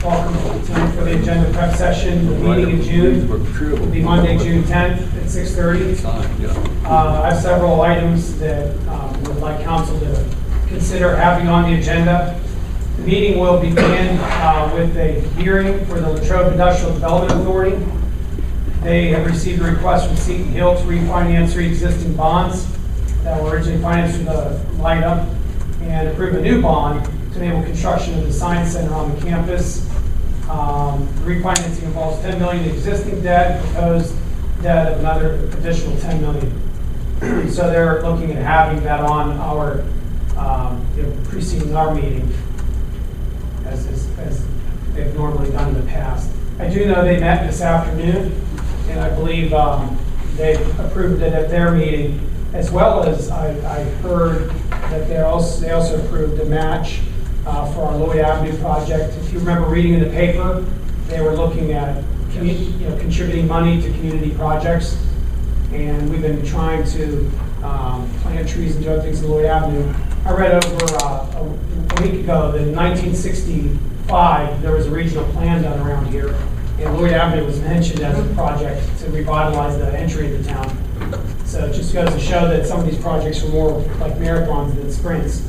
Welcome tonight for the agenda prep session. The meeting in June will be Monday, June 10th at 6:30. I have several items that would like council to consider having on the agenda. The meeting will begin with a hearing for the Latrobe Industrial Development Authority. They have received a request from Seton Hill to refinance three existing bonds that were originally financed through the LIDA and approve a new bond to enable construction of the science center on the campus. Refinancing involves $10 million existing debt, proposed debt of another additional $10 million. So they're looking at having that on our preceding our meeting, as they've normally done in the past. I do know they met this afternoon, and I believe they've approved it at their meeting, as well as I heard that they also approved a match for our Lloyd Avenue project. If you remember reading in the paper, they were looking at contributing money to community projects, and we've been trying to plant trees and do other things in Lloyd Avenue. I read over a week ago that in 1965 there was a regional plan done around here, and Lloyd Avenue was mentioned as a project to revitalize the entry into town. So it just goes to show that some of these projects are more like marathons than sprints.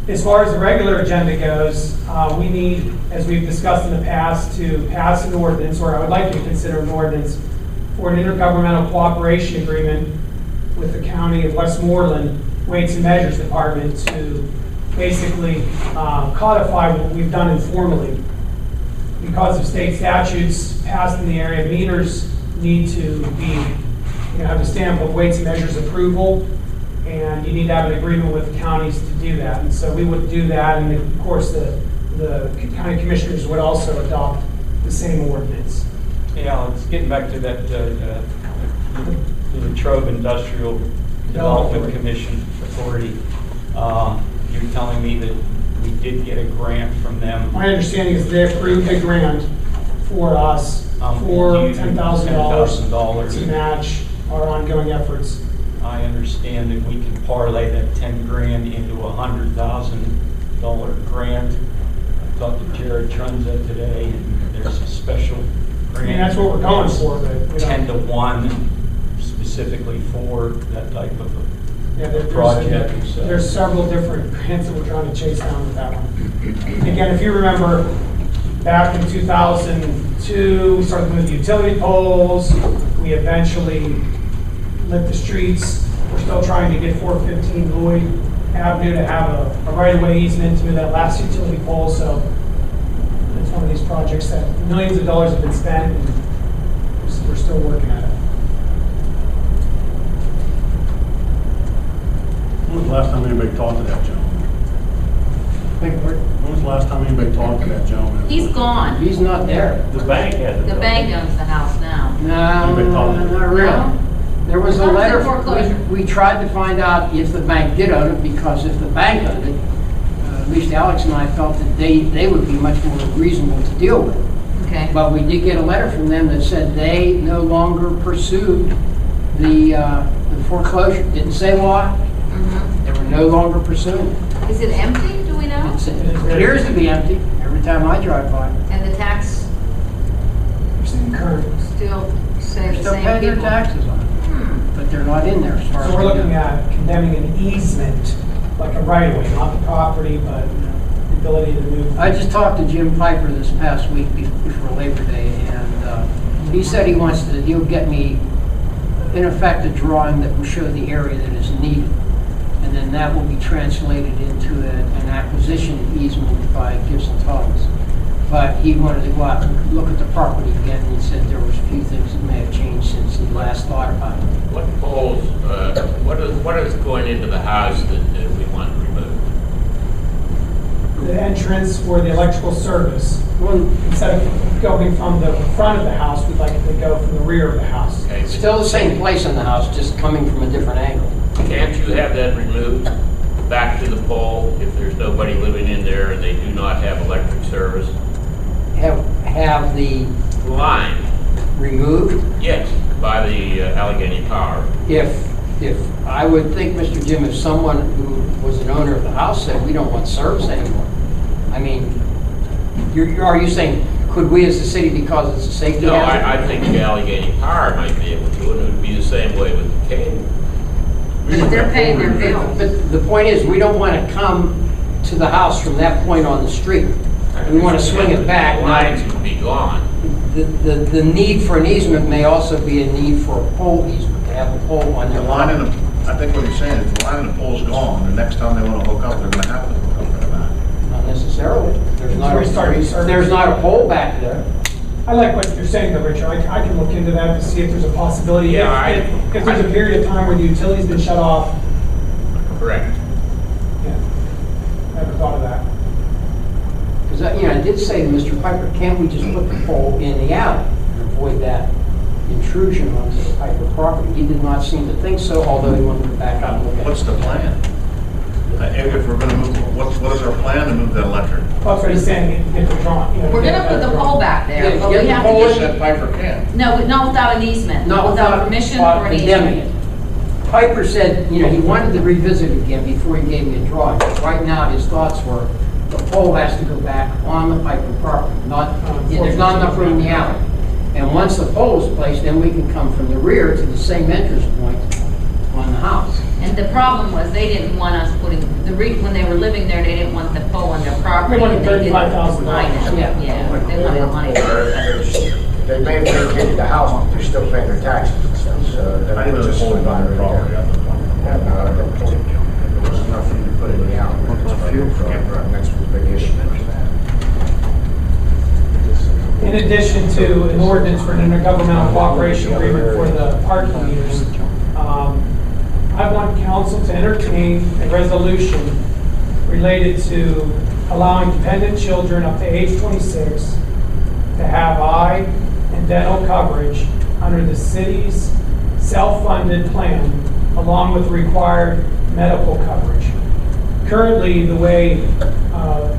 As far as the regular agenda goes, we need, as we've discussed in the past, to pass an ordinance, or I would like to consider an ordinance, for an intergovernmental cooperation agreement with the County of Westmoreland Weights and Measures Department to basically codify what we've done informally. Because of state statutes passed in the area, meters need to be, have the stamp of Weights and Measures approval, and you need to have an agreement with the counties to do that. And so we would do that, and of course the county commissioners would also adopt the same ordinance. Yeah, let's get back to that the Latrobe Industrial Development Commission Authority. You're telling me that we did get a grant from them? My understanding is they approved a grant for us for $10,000 to match our ongoing efforts. I understand that we can parlay that 10 grand into a $100,000 grant. I talked to Jared Trunza today, and there's a special grant. I mean, that's what we're going for, but 10 to 1 specifically for that type of project. There's several different grants that we're trying to chase down with that one. Again, if you remember, back in 2002, we started with the utility poles. We eventually lit the streets. We're still trying to get 415 Lloyd Avenue to have a right-of-way easement to that last utility pole. So it's one of these projects that millions of dollars have been spent, and we're still working at it. When was the last time anybody talked to that gentleman? When was the last time anybody talked to that gentleman? He's gone. He's not there. The bank has it. The bank owns the house now. No, not really. No? There was a How was letter. it foreclosure? We tried to find out if the bank did own it, because if the bank owned it, at least Alex and I felt that they would be much more reasonable to deal with. Okay. But we did get a letter from them that said they no longer pursued the foreclosure. Didn't say why. They were no longer pursuing it. Is it empty, do we know? It appears to be empty every time I drive by. And the tax We're seeing current. still say They're the still same paying their people? taxes on it, but they're not in there as far as So we're we looking know. at condemning an easement, like a right-of-way, not the property, but the ability to move. I just talked to Jim Piper this past week before Labor Day, and he said he'll get me, in effect, a drawing that will show the area that is needed. And then that will be translated into an acquisition easement by Gibson Thomas. But he wanted to go out and look at the property again, and he said there was a few things that may have changed since he last thought about it. What poles, what is going into the house that we want removed? The entrance for the electrical service. Well, Instead of going from the front of the house, we'd like it to go from the rear of the house. Okay, still the same place in the house, just coming from a different angle. can't you have that removed back to the pole if there's nobody living in there and they do not have electric service? Have the Line, removed? yes, by the Allegheny Power. If I would think, Mr. Jim, if someone who was an owner of the house said, we don't want service anymore, I mean, Are you saying, could we as a city, because it's a safety No, hazard? I think Allegheny Power might be able to, and it would be the same way with the cable. But if they're paying their bill. But the point is, we don't want to come to the house from that point on the street. We want to swing it back. The lines would be gone. The need for an easement may also be a need for a pole easement, to have a pole on The their line line. and the, I think what he's saying is the line and the pole's gone, the next time they want to hook up, they're going to have to hook up to that. Not necessarily. There's not, It's restarting service. there's not a pole back there. I like what you're saying though, Richard. I can look into that to see if there's a possibility. Yeah, If there's a period of time where the utility's been shut off, Correct. yeah. Never thought of that. Because, I did say to Mr. Piper, can't we just put the pole in the alley and avoid that intrusion onto the Piper property? He did not seem to think so, although he wanted to back up and look at it. What's the plan? If we're going to move, what is our plan to move that electric? That's what he's saying, get the drawing. We're gonna put the pole back there, Yeah, but get we the have pole to in. get, Said Piper can't. no, but not without an easement, Not without permission or an condemning easement. it. Piper said, he wanted to revisit it again before he gave me a drawing. But right now, his thoughts were, the pole has to go back on the Piper property, there's not enough room in the alley. And once the pole is placed, then we can come from the rear to the same entrance point on the house. And the problem was, they didn't want us putting, when they were living there, they didn't want the pole on their property. They wanted and didn't $35,000. line it. Yeah. Yeah, they wanted the money. They may have vacated the house, but they're still paying their taxes and stuff, so. I didn't know the pole was on the property. I thought it was on the Yeah, no, I don't think there was enough for you to put in the alley. That's the big issue. In addition to an ordinance for an intergovernmental cooperation agreement for the parking meters, I want council to entertain a resolution related to allowing dependent children up to age 26 to have eye and dental coverage under the city's self-funded plan, along with required medical coverage. Currently, the way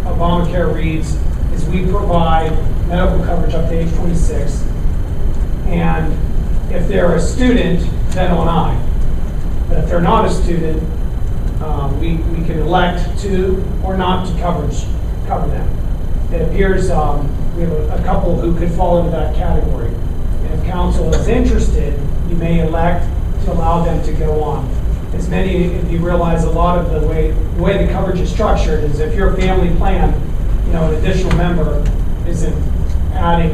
Obamacare reads is we provide medical coverage up to age 26, and if they're a student, dental and eye. But if they're not a student, we can elect to or not to cover them. It appears we have a couple who could fall into that category. And if council is interested, you may elect to allow them to go on. As many of you realize, a lot of the way the coverage is structured is if you're a family plan, an additional member isn't adding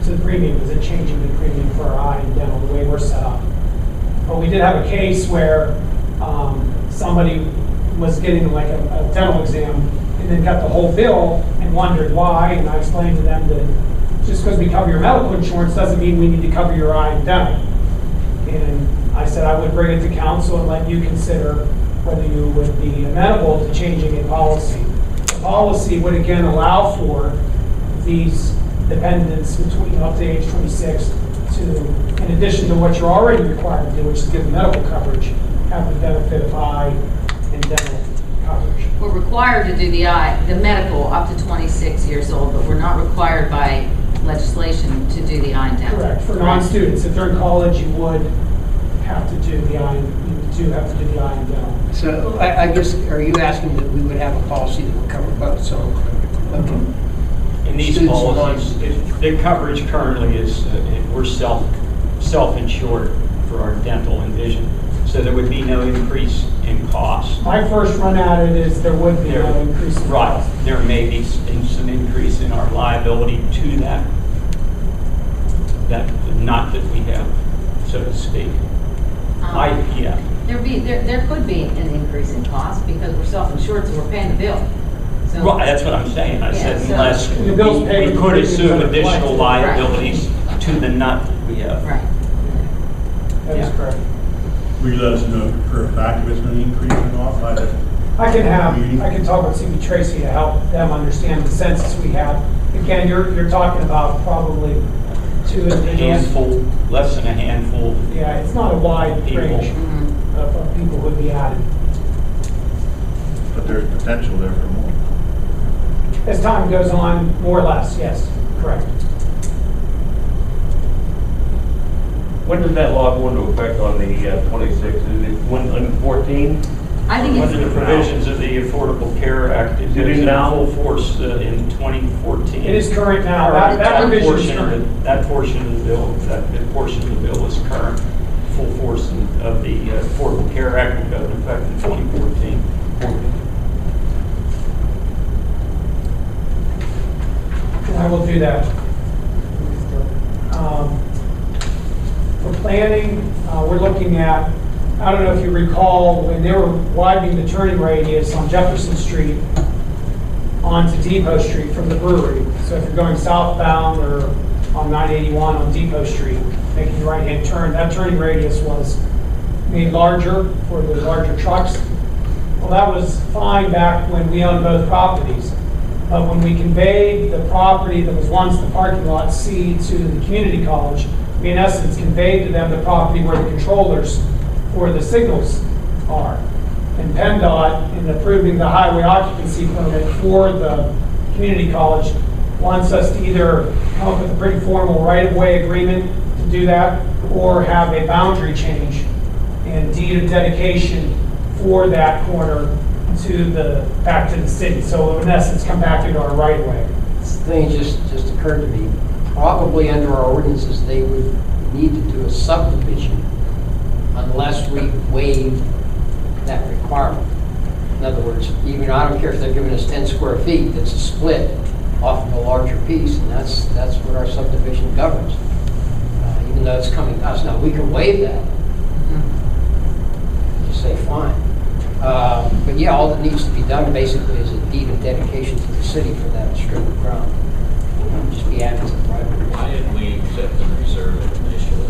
to the premium, isn't changing the premium for our eye and dental the way we're set up. But we did have a case where somebody was getting like a dental exam and then got the whole bill and wondered why, and I explained to them that just because we cover your medical insurance doesn't mean we need to cover your eye and dental. And I said I would bring it to council and let you consider whether you would be amenable to changing a policy. The policy would again allow for these dependents between up to age 26 to, in addition to what you're already required to do, which is give medical coverage, have the benefit of eye and dental coverage. We're required to do the medical up to 26 years old, but we're not required by legislation to do the eye and dental. Correct. For non-students, if they're in college, you would have to do the eye. You do have to do the eye and dental. So I guess, are you asking that we would have a policy that would cover both? So, In these Students and policies, the coverage currently is, we're self-insured for our dental and vision, so there would be no increase in cost. My first run at it is there would be no increase in Right, cost. there may be some increase in our liability to that knot that we have, so to speak. Yeah. There could be an increase in cost because we're self-insured, so we're paying the bill. So Well, that's what I'm saying. I said Yeah, so- unless And the bill's paid, we the could premiums assume are additional collected. liabilities to the nut that we have. Right. That is Yeah. correct. Will you let us know for a fact if it's going to increase or not by the I can talk with CB Tracy to help them understand the census we have. Again, you're talking about probably two A individuals. handful, less than a handful. Yeah, it's not a wide People. range Mhm. of people who would be added. But there's potential there for more. As time goes on, more or less, yes, correct. When does that law go into effect on the 26th? Is it on the 14th? I think Under the it's, provisions of the Affordable Care Act, it is now full force in 2014. It is current now. That provision is current. That portion of the bill, that portion of the bill is current. Full force of the Affordable Care Act will go into effect in 2014. I will do that. For planning, we're looking at, I don't know if you recall, when they were widening the turning radius on Jefferson Street onto Depot Street from the brewery. So if you're going southbound or on 981 on Depot Street, making the right-hand turn, that turning radius was made larger for the larger trucks. Well, that was fine back when we owned both properties. But when we conveyed the property that was once the parking lot C to the community college, we in essence conveyed to them the property where the controllers for the signals are. And PennDOT, in approving the highway occupancy permit for the community college, wants us to either come up with a pretty formal right-of-way agreement to do that, or have a boundary change and deed of dedication for that corner back to the city. So in essence, come back into our right-of-way. This thing just occurred to me. Probably under our ordinances, they would need to do a subdivision unless we waive that requirement. In other words, even I don't care if they're giving us 10 square feet, that's a split off of a larger piece, and that's what our subdivision governs. Even though it's coming to us now, we can waive that. Just say fine. But yeah, all that needs to be done basically is a deed of dedication to the city for that strip of ground. Just be added to the right. Why didn't we accept the reserve initially?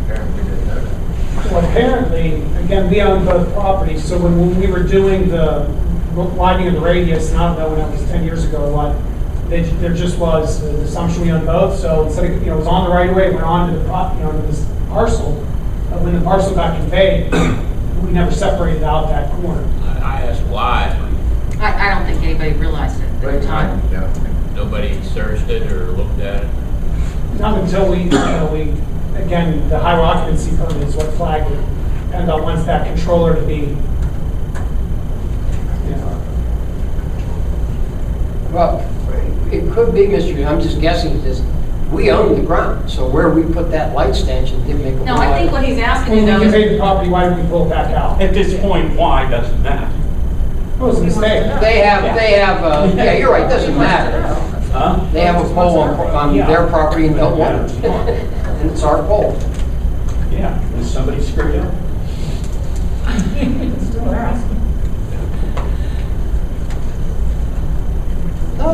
Apparently we didn't know that. Well, apparently, again, we own both properties, so when we were doing the widening of the radius, and I don't know when that was 10 years ago or what, there just was the assumption we owned both, so instead of, it was on the right of way, it went on to the, to this parcel. When the parcel got conveyed, we never separated out that corner. I asked why. I don't think anybody realized it at the time. Yeah. Nobody searched it or looked at it. Not until we again, the highway occupancy permit is what flagged it. And wants that controller to be, Well, it could be, Mr. I'm just guessing at this. We own the ground, so where we put that light stanchion didn't make a No, I think what he's asking when you we though is, conveyed the property, why did we pull it back out? At this point, why doesn't matter? It was a mistake. They have, yeah, you're right, doesn't matter. Huh? They have a pole on their property and don't want it. And it's our pole. Yeah, was somebody screwed up? No,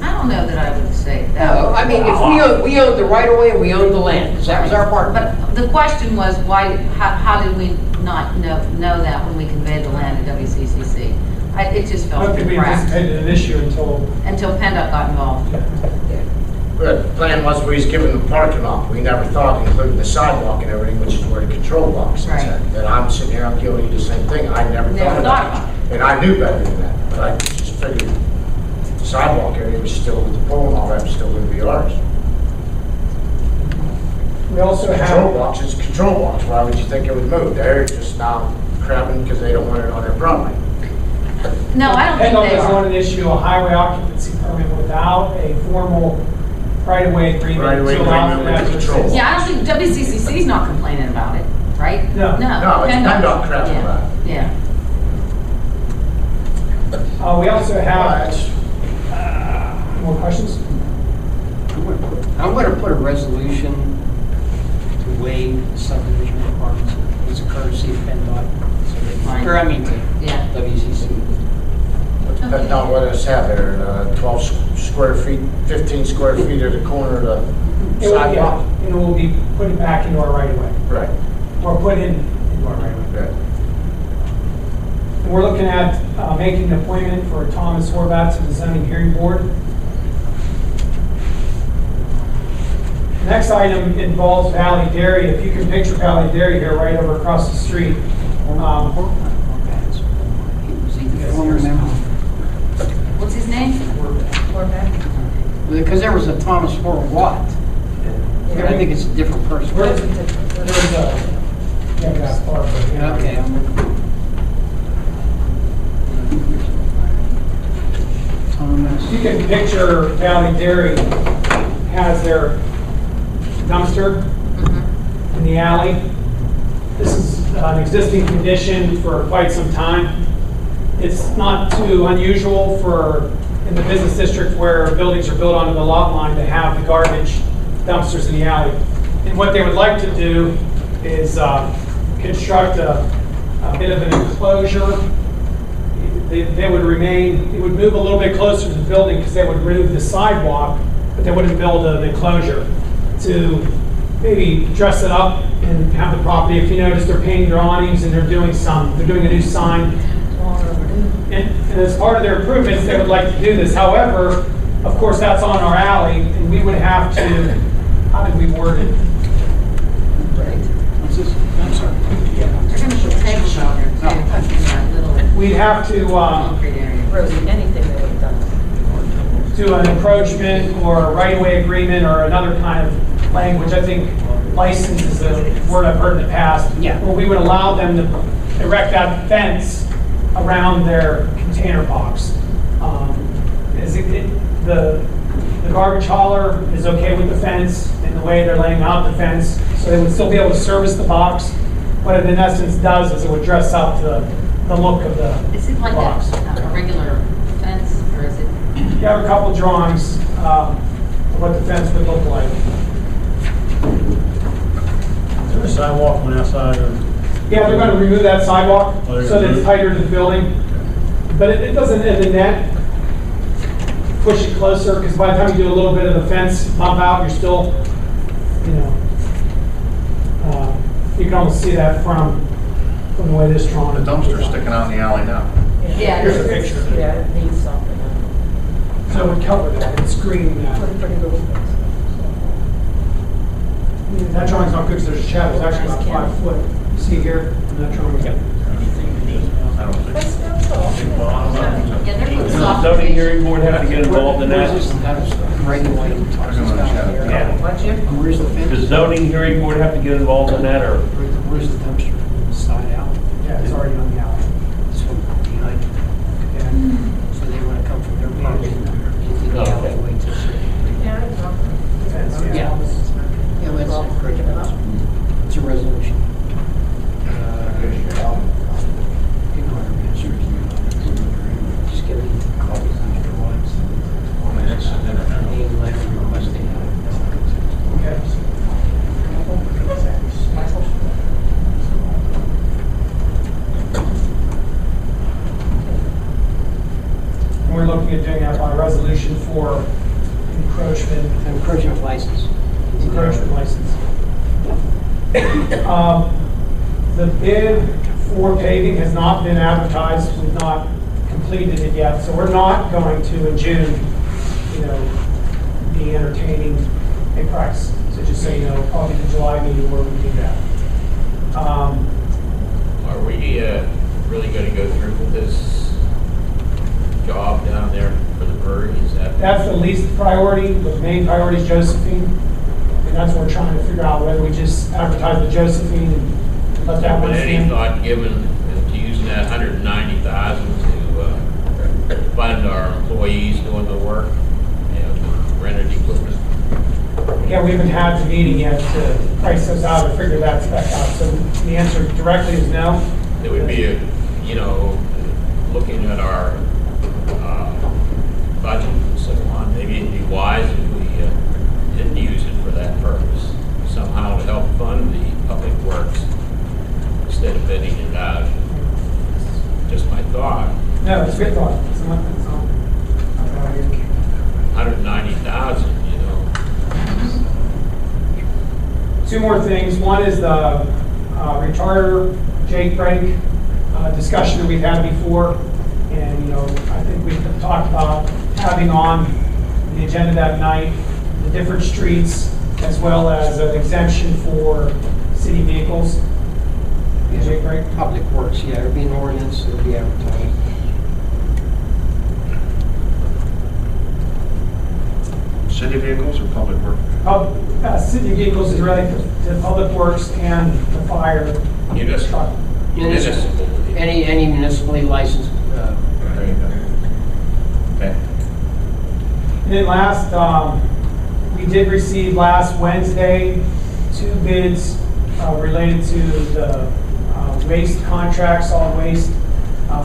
I don't know that I would say that. no, I mean, if we owned the right of way and we owned the land, because that was our part. But the question was, how did we not know that when we conveyed the land to WCCC? It just I felt don't think we cracked anticipated an issue until PennDOT got involved. But the plan was we was given the parking lot. We never thought, including the sidewalk and everything, which is where the control box is Right. at. And I'm sitting here, I'm guilty of the same thing. I never Never thought thought about it. And I knew better than that, but I just figured the sidewalk area was still, with the pole and all that was still going to be ours. we also Control have, box is a control box. Why would you think it would move? They're just now crabbing because they don't want it on their property. No, I don't think PennDOT they doesn't are. want to issue a highway occupancy permit without a formal right-of-way agreement. Right-of-way to allow for agreement that with to control. exist. Yeah, I don't think WCCC's not complaining about it, right? No. No, it's PennDOT crapping Yeah. about it. Yeah. We also Well, have, that's- more questions? I'm going to put a resolution to waive subdivision requirements as a courtesy of PennDOT. Fine. Or I mean to Yeah. WCC. Depending on what it's have there, 12 square feet, 15 square feet at the corner of the It will, sidewalk. yeah, and it will be put back into our right-of-way, Right, or put into our right-of-way. right. And we're looking at making an appointment for Thomas Horvath to the zoning hearing board. The next item involves Valley Dairy. If you can picture Valley Dairy here, right over across the street. What's his name? Because there was a Thomas Horvath. I think it's a different person. There's a Yeah, that's part of it. Okay, I'm Thomas. You can picture Valley Dairy has their dumpster in the alley. This is an existing condition for quite some time. It's not too unusual for, in the business district where buildings are built onto the lot line, to have the garbage dumpsters in the alley. And what they would like to do is construct a bit of an enclosure. They would remain, it would move a little bit closer to the building because they would remove the sidewalk, but they wouldn't build an enclosure to maybe dress it up and have the property. If you notice, they're painting their awnings and they're doing a new sign. And as part of their improvements, they would like to do this. However, of course, that's on our alley, and we would have to, how did we word it? What's this? I'm sorry. They're going to put tables out there too, in that little We'd have to concrete area. Rosie, anything that they've done. do an encroachment or a right-of-way agreement or another kind of language. I think license is a word I've heard in the past. Yeah. Where we would allow them to erect that fence around their container box. The garbage hauler is okay with the fence and the way they're laying out the fence, so they would still be able to service the box. What it in essence does is it would dress up the look of the Is it like box. a regular fence, or is it? You have a couple drawings of what the fence would look like. Is there a sidewalk on outside or? Yeah, they're going to remove that sidewalk Oh, they're so gonna that it's move it? tighter to the building. But it doesn't, in the net, push it closer, because by the time you do a little bit of the fence bump out, you're still, you know, you can almost see that from the way this drawing. The dumpster's sticking out in the alley now. Yeah. Here's a picture. Yeah, it needs something. So it would cover that and screen that. Pretty little things. That drawing's not good because there's a shadow. It's actually about 5 foot. See here? In that drawing. I don't think. Yeah, they're putting Does the soft zoning finish. hearing board have to get involved in Where's this? that? That's regulated. Yeah. What, Jim? And where's the Does fence? zoning hearing board have to get involved in that, or? Where's the dumpster? Side out? Yeah, it's already on the alley. So behind, Yeah. so they want to come from their property into the Okay. alleyway to see. Yeah, it's not. Fence, Yeah. Yeah, it's a resolution. Just give me copies of your ones. Name, letter, requesting. Okay. And we're looking at doing that by resolution for encroachment, Encroachment license. encroachment license. The bid for paving has not been advertised, we've not completed it yet, so we're not going to in June, you know, be entertaining a price. So just so you know, probably the July meeting where we do that. Are we really going to go through with this job down there for the brewery? Is that? That's the least priority. The main priority is Josephine. And that's what we're trying to figure out, whether we just advertise the Josephine and let that one But any stand. thought given to using that 190,000 to fund our employees doing the work and rented equipment? Yeah, we haven't had the meeting yet to price those out or figure that spec out. So the answer directly is no. It would be, looking at our budget and so on, maybe it'd be wise if we didn't use it for that purpose, somehow to help fund the public works instead of bidding it out. Just my thought. No, it's a good thought. It's not a bad idea. 190,000, Two more things. One is the retarder Jake break discussion that we've had before. And, I think we've talked about having on the agenda that night the different streets as well as an exemption for city vehicles. Yeah, Jake break. Public Works, yeah, it'll be an ordinance, it'll be advertised. City vehicles or public work? City vehicles is related to public works and the fire Municipal. Municipal. Any municipally licensed, There you go. Okay. And then last, we did receive last Wednesday 2 bids related to the waste contract, solid waste,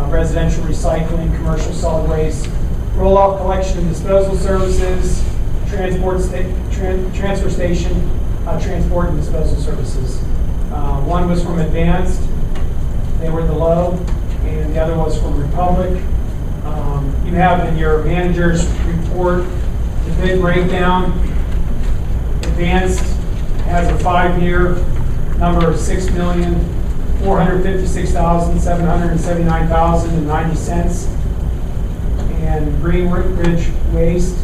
residential recycling, commercial solid waste, roll-off collection and disposal services, transfer station, transport and disposal services. One was from Advanced, they were the low, and the other was from Republic. You have in your manager's report the bid breakdown. Advanced has a 5-year number of $6,456,779.90. And Green Ridge Waste,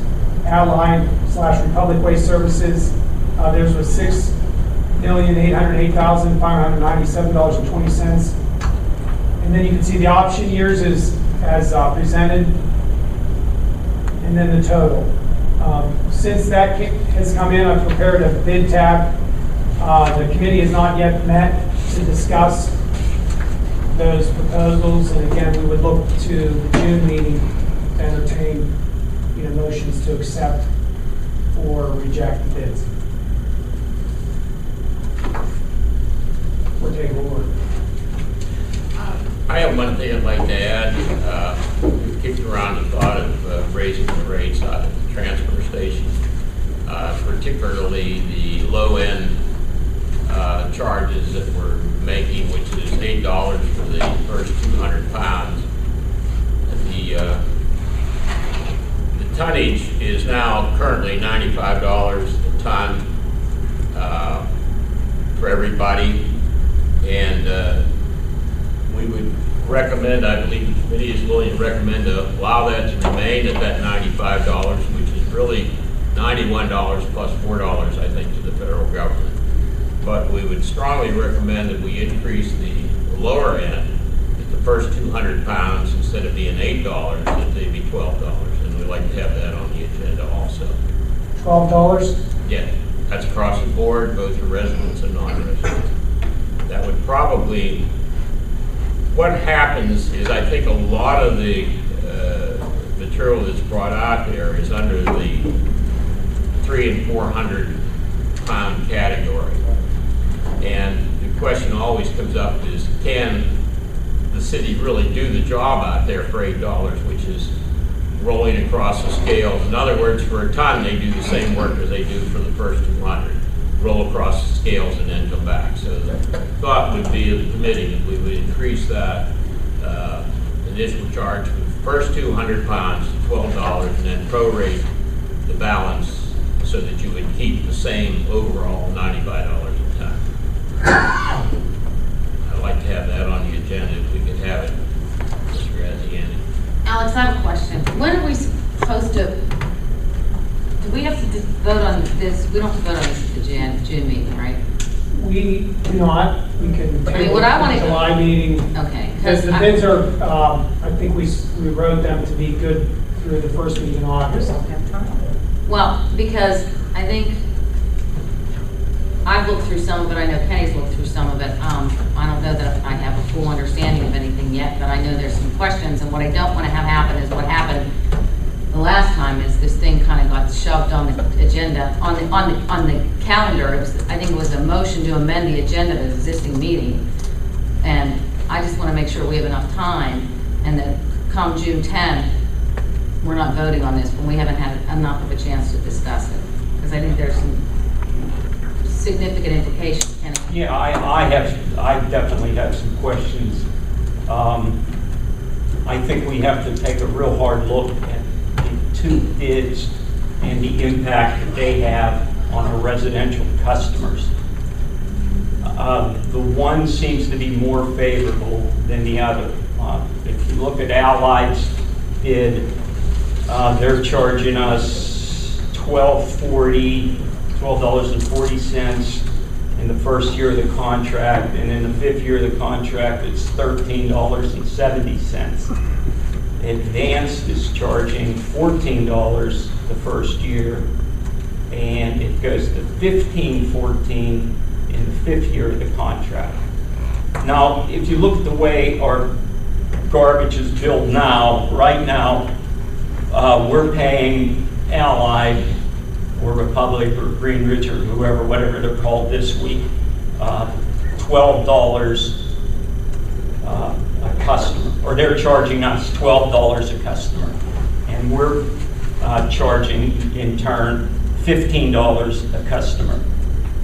Allied/Republic Waste Services, theirs was $6,808,597.20. And then you can see the option years as presented, and then the total. Since that has come in, I've prepared a bid tab. The committee has not yet met to discuss those proposals, and again, we would look to the June meeting to entertain, motions to accept or reject the bids. Or take forward. I have one thing I'd like to add. We've kicked around the thought of raising the rates out at the transfer station, particularly the low-end charges that we're making, which is $8 for the first 200 pounds. The tonnage is now currently $95 a ton for everybody, and we would recommend, I believe the committee is willing to recommend to allow that to remain at that $95, which is really $91 plus $4, I think, to the federal government. But we would strongly recommend that we increase the lower end at the first 200 pounds, instead of being $8, that they be $12. And we'd like to have that on the agenda also. $12? Yeah, that's across the board, both for residents and non-residents. That would probably, what happens is, I think a lot of the material that's brought out there is under the 300 and 400 pound category. And the question always comes up is, can the city really do the job out there for $8, which is rolling across the scales? In other words, for a ton, they do the same work as they do for the first 200. Roll across the scales and then come back. So the thought would be of the committee that we would increase that initial charge for the first 200 pounds to $12, and then prorate the balance so that you would keep the same overall $95 a ton. I'd like to have that on the agenda if we could have it, Mr. Graziani. Alex, I have a question. When are we supposed to, do we have to vote on this? We don't have to vote on this at the June meeting, right? We do not. We can table what I the wanna- July meeting. Okay. Because the bids are, I think we wrote them to be good through the first week in August. Well, because I think I've looked through some of it. I know Kenny's looked through some of it. I don't know that I have a full understanding of anything yet, but I know there's some questions. And what I don't want to have happen is what happened the last time, is this thing kind of got shoved on the agenda, on the calendar. I think it was a motion to amend the agenda of the existing meeting. And I just want to make sure we have enough time, and that come June 10th, we're not voting on this, but we haven't had enough of a chance to discuss it. Because I think there's some significant implications. Kenny? Yeah, I definitely have some questions. I think we have to take a real hard look at the 2 bids and the impact that they have on our residential customers. The one seems to be more favorable than the other. If you look at Allied's bid, they're charging us $12.40 in the first year of the contract, and in the 5th year of the contract, it's $13.70. Advanced is charging $14 the first year, and it goes to $15.14 in the 5th year of the contract. Now, if you look at the way our garbage is billed now, right now, we're paying Allied or Republic or Greenridge or whoever, whatever they're called this week, $12 a customer, or they're charging us $12 a customer. And we're charging, in turn, $15 a customer.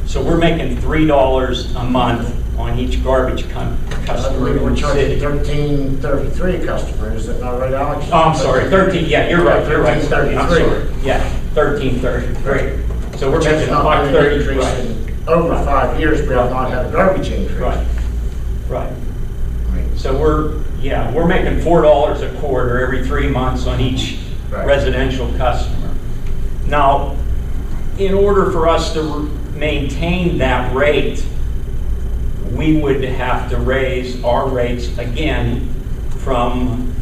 So we're making $3 a month on each garbage I customer believe in we're the charging city. $13.33 a customer, is that not right, Alex? Oh, I'm sorry, 13, yeah, you're right, you're right. I'm $13.33. sorry, yeah, $13.33. So we're Which has making not been an $1.30, increase right, in over 5 years, we have not had a garbage increase. right, right. So we're making $4 a quarter every 3 months on each Right. residential customer. Now, in order for us to maintain that rate, we would have to raise our rates again from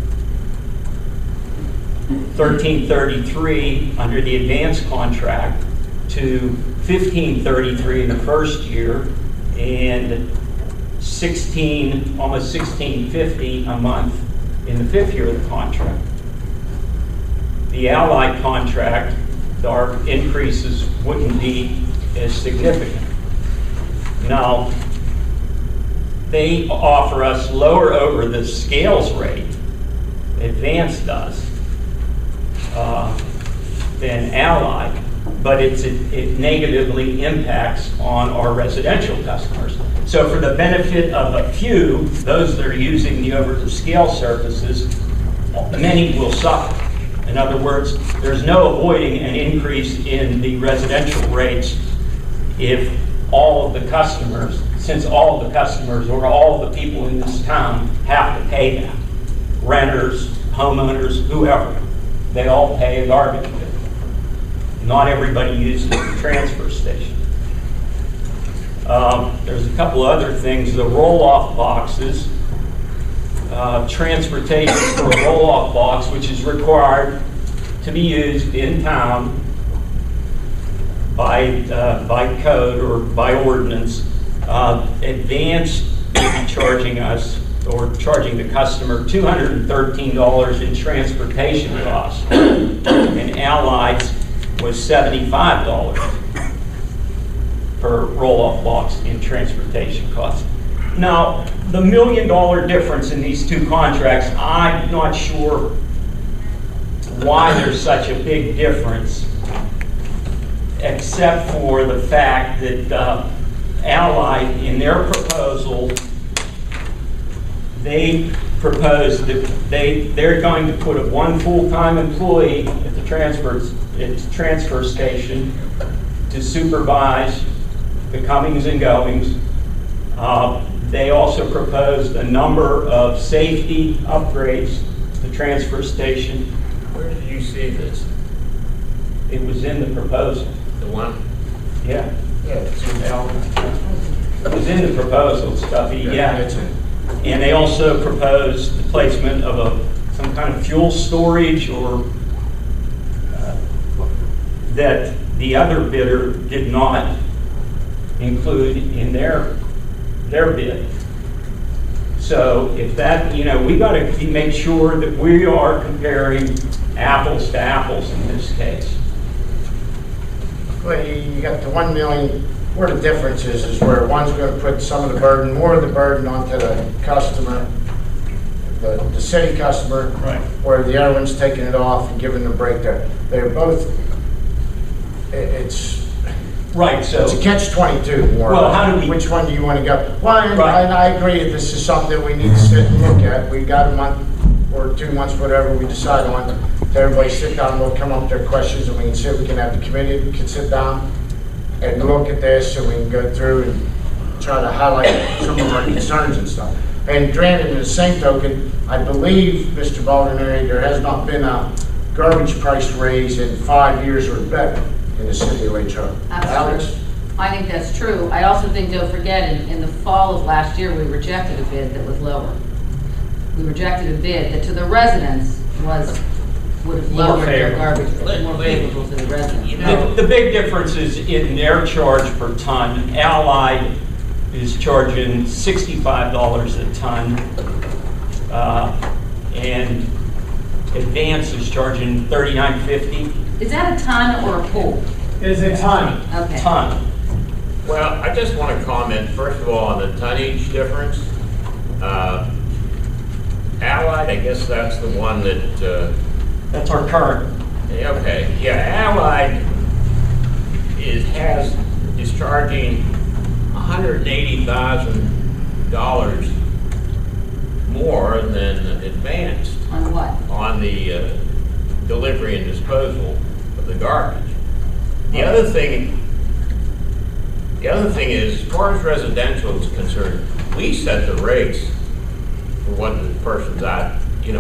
$13.33 under the advance contract to $15.33 in the first year and almost $16.50 a month in the fifth year of the contract. The Allied contract, our increases wouldn't be as significant. Now, they offer us lower over the scales rate, Advance does, than Allied, but it negatively impacts on our residential customers. So for the benefit of a few, those that are using the over-the-scale services, many will suffer. In other words, there's no avoiding an increase in the residential rates if all of the customers, since all of the customers or all of the people in this town have to pay that. Renters, homeowners, whoever, they all pay a garbage bill. Not everybody uses the transfer station. There's a couple other things. The roll-off boxes, transportation for a roll-off box, which is required to be used in town by code or by ordinance. Advance will be charging us, or charging the customer, $213 in transportation costs, and Allied's was $75 per roll-off box in transportation costs. Now, the $1 million difference in these two contracts, I'm not sure why there's such a big difference, except for the fact that Allied, in their proposal, they proposed that they're going to put one full-time employee at the transfer station to supervise the comings and goings. They also proposed a number of safety upgrades to the transfer station. Where did you see this? It was in the proposal. The one? Yeah. Yeah, it's in town. It was in the proposal, Stuffy, yeah. It's in. And they also proposed the placement of some kind of fuel storage, or that the other bidder did not include in their bid. So if that, we got to make sure that we are comparing apples to apples in this case. Well, you got the 1 million, where the difference is where one's going to put some of the burden, more of the burden onto the customer, the city customer, Right. where the other one's taking it off and giving the break there. They're both, it's Right, so. a catch-22 more. Well, how do we- Which one do you want to go? Well, Right. and I agree that this is something that we need to sit and look at. We got a month or 2 months, whatever we decide on, to everybody sit down, we'll come up with their questions, and we can see if we can have the committee can sit down and look at this, so we can go through and try to highlight some of our concerns and stuff. And granted, in the same token, I believe, Mr. Baldwin, there has not been a garbage price raise in 5 years or better in the city of Latrobe. Alex? I think that's true. I also think, don't forget, in the fall of last year, we rejected a bid that was lower. We rejected a bid that to the residents would have More lowered their favorable. garbage, bill, more favorable to the residents. You know, The big difference is in their charge per ton. Allied is charging $65 a ton, and Advance is charging $39.50 Is that a ton or a pool? It is a ton. Okay. ton. Well, I just want to comment, first of all, on the tonnage difference. Allied, I guess that's the one that, That's our current. okay, yeah, Allied is charging $180,000 more than Advanced On what? on the delivery and disposal of the garbage. The other thing is, as far as residential is concerned, we set the rates for what the person's out,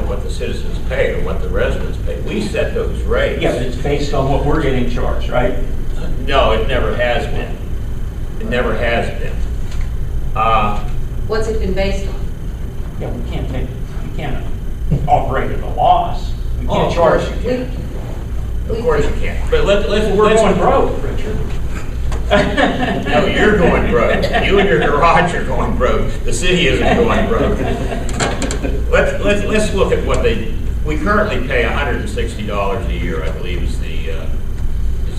what the citizens pay or what the residents pay. We set those rates. Yeah, but it's based on what we're getting charged, right? No, it never has been. It never has been. What's it been based on? Yeah, we can't operate at a loss. We can't charge. Of course you can't. But let's We're going broke, Richard. No, you're going broke. You and your garage are going broke. The city isn't going broke. Let's look at what we currently pay $160 a year, I believe, is the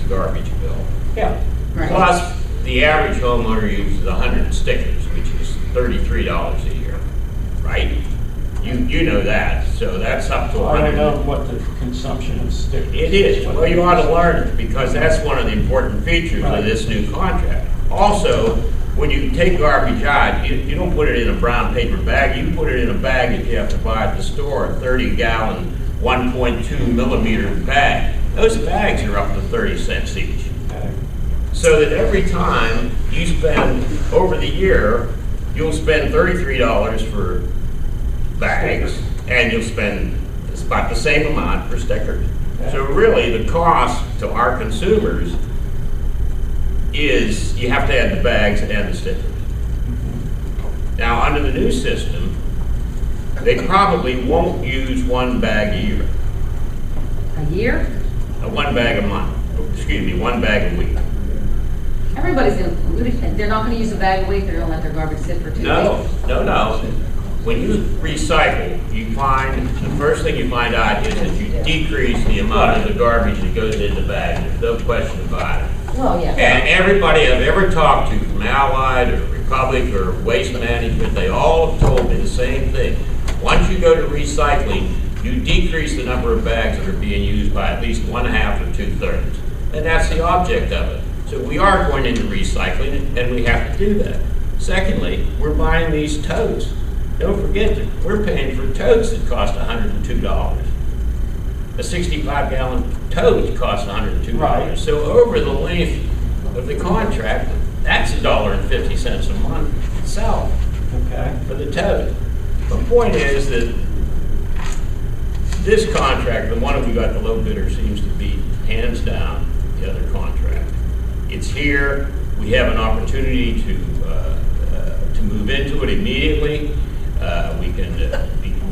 garbage bill. Yeah. Right. Plus, the average homeowner uses 100 stickers, which is $33 a year, right? You know that, so that's up to I 100. don't know what the consumption of stickers. It is. Well, you ought to learn it, because that's one of the important features of this new contract. Also, when you take garbage out, you don't put it in a brown paper bag. You put it in a bag that you have to buy at the store, a 30-gallon, 1.2 millimeter bag. Those bags are up to 30 cents each. So that every time you spend, over the year, you'll spend $33 for bags, and you'll spend about the same amount for stickers. So really, the cost to our consumers is you have to add the bags and the stickers. Now, under the new system, they probably won't use one bag a year. A year? One bag a month. Excuse me, one bag a week. They're not gonna use a bag a week, they're gonna let their garbage sit for 2 weeks? No. When you recycle, the first thing you find out is that you decrease the amount of the garbage that goes in the bag. There's no question about it. Well, yeah. And everybody I've ever talked to, from Allied or Republic or Waste Management, they all have told me the same thing. Once you go to recycling, you decrease the number of bags that are being used by at least 1/2 or 2/3. And that's the object of it. So we are going into recycling, and we have to do that. Secondly, we're buying these totes. Don't forget that we're paying for totes that cost $102. A 65-gallon tote costs $102. Right. So over the length of the contract, that's $1.50 a month itself Okay. for the tote. The point is that this contract, the one that we got the low bidder, seems to be hands down the other contract. It's here. We have an opportunity to move into it immediately.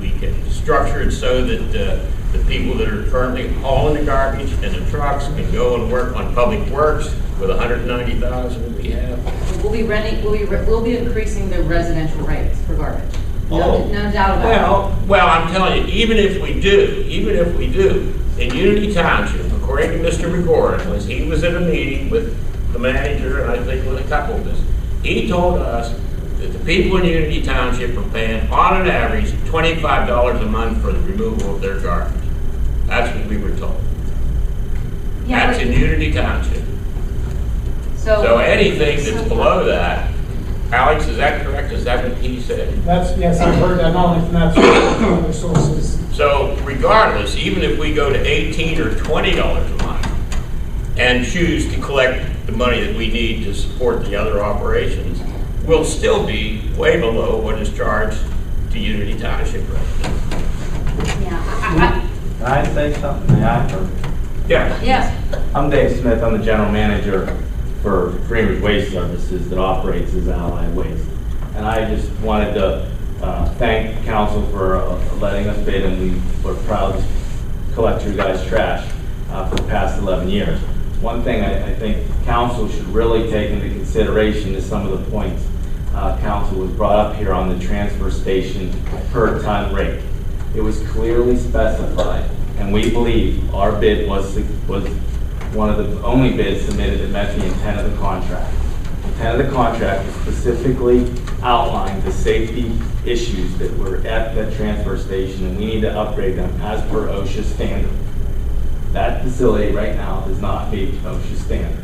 We can structure it so that the people that are currently hauling the garbage and the trucks can go and work on public works with $190,000 that we have. We'll be increasing the residential rates for garbage. No doubt about it. Well, I'm telling you, even if we do, in Unity Township, according to Mr. McGordon, he was at a meeting with the manager and I think with a couple of us, he told us that the people in Unity Township are paying, on an average, $25 a month for the removal of their garbage. That's what we were told. Yeah, That's but- in Unity Township. So anything that's below that, Alex, is that correct? Is that what he said? Yes, I've heard that not only from that source, but from other sources. So regardless, even if we go to $18 or $20 a month and choose to collect the money that we need to support the other operations, we'll still be way below what is charged to Unity Township residents. Yeah, Can I say something? May I? Yeah. yes. I'm Dave Smith. I'm the general manager for Greenridge Waste Services that operates as Allied Waste. And I just wanted to thank council for letting us bid, and we're proud to collect your guys' trash for the past 11 years. One thing I think council should really take into consideration is some of the points council, was brought up here on the transfer station per ton rate. It was clearly specified, and we believe our bid was one of the only bids submitted that met the intent of the contract. The intent of the contract specifically outlined the safety issues that were at that transfer station, and we need to upgrade them as per OSHA standard. That facility right now does not meet OSHA standards.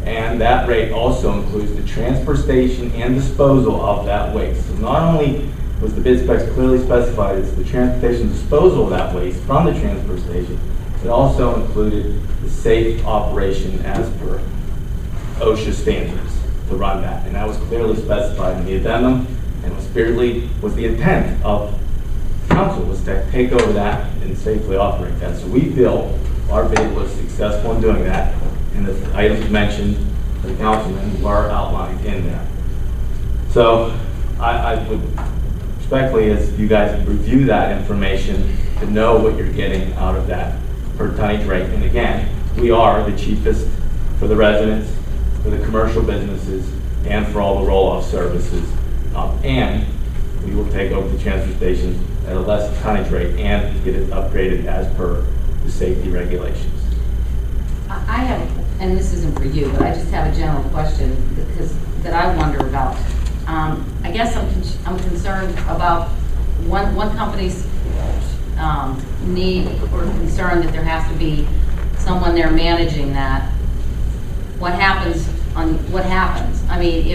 And that rate also includes the transfer station and disposal of that waste. So not only was the bid specs clearly specified as the transportation disposal of that waste from the transfer station, it also included the safe operation as per OSHA standards to run that. And that was clearly specified in the addendum, and was the intent of council was to take over that and safely operate that. So we feel our bid was successful in doing that, and the items mentioned by the councilman were outlined in there. So I would respectfully, as you guys review that information, to know what you're getting out of that per tonnage rate. And again, we are the cheapest for the residents, for the commercial businesses, and for all the roll-off services. And we will take over the transfer station at a less tonnage rate and get it upgraded as per the safety regulations. I have, and this isn't for you, but I just have a general question that I wonder about. I guess I'm concerned about one company's need or concern that there has to be someone there managing that. What happens? I mean,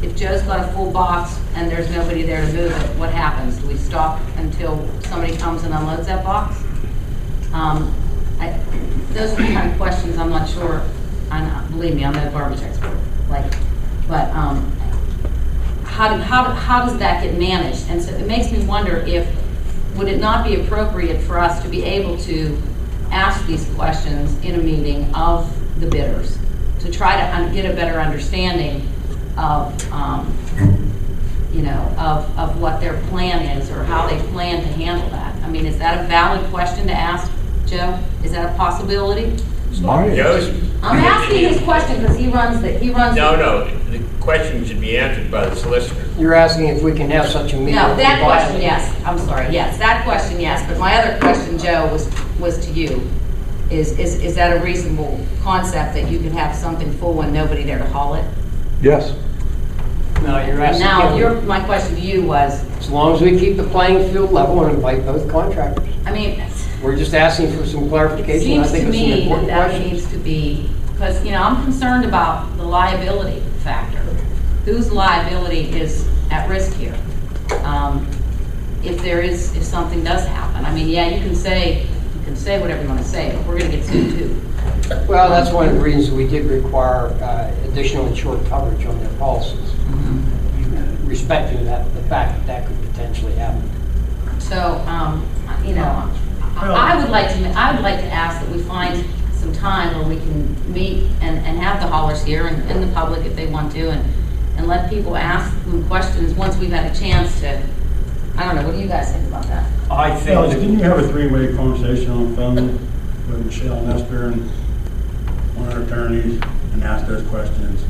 if Joe's got a full box and there's nobody there to move it, what happens? Do we stop until somebody comes and unloads that box? Those are the kind of questions I'm not sure. Believe me, I'm not a garbage expert. But how does that get managed? And so it makes me wonder would it not be appropriate for us to be able to ask these questions in a meeting of the bidders to try to get a better understanding of of what their plan is or how they plan to handle that. I mean, is that a valid question to ask, Joe? Is that a possibility? I'm asking this question because he runs. No, the question should be answered by the solicitor. You're asking if we can have such a meeting? No, that question, yes. I'm sorry, yes. That question, yes. But my other question, Joe, was to you. Is that a reasonable concept that you could have something full and nobody there to haul it? Yes. No, you're asking. Now, my question to you was, as long as we keep the playing field level and invite both contractors. I mean, We're just asking for some clarification. seems I think to it's an me important that question. needs to be, because, I'm concerned about the liability factor. Whose liability is at risk here? If something does happen. I mean, yeah, you can say whatever you want to say, but we're going to get sued too. Well, that's one of the reasons we did require additional insured coverage on their policies, respecting the fact that could potentially happen. So, I would like to ask that we find some time where we can meet and have the haulers here and the public if they want to, and let people ask them questions once we've had a chance to. I don't know. What do you guys think about that? I think. Didn't you have a three-way conversation on the phone with Michelle Nestor and one of her attorneys and asked those questions?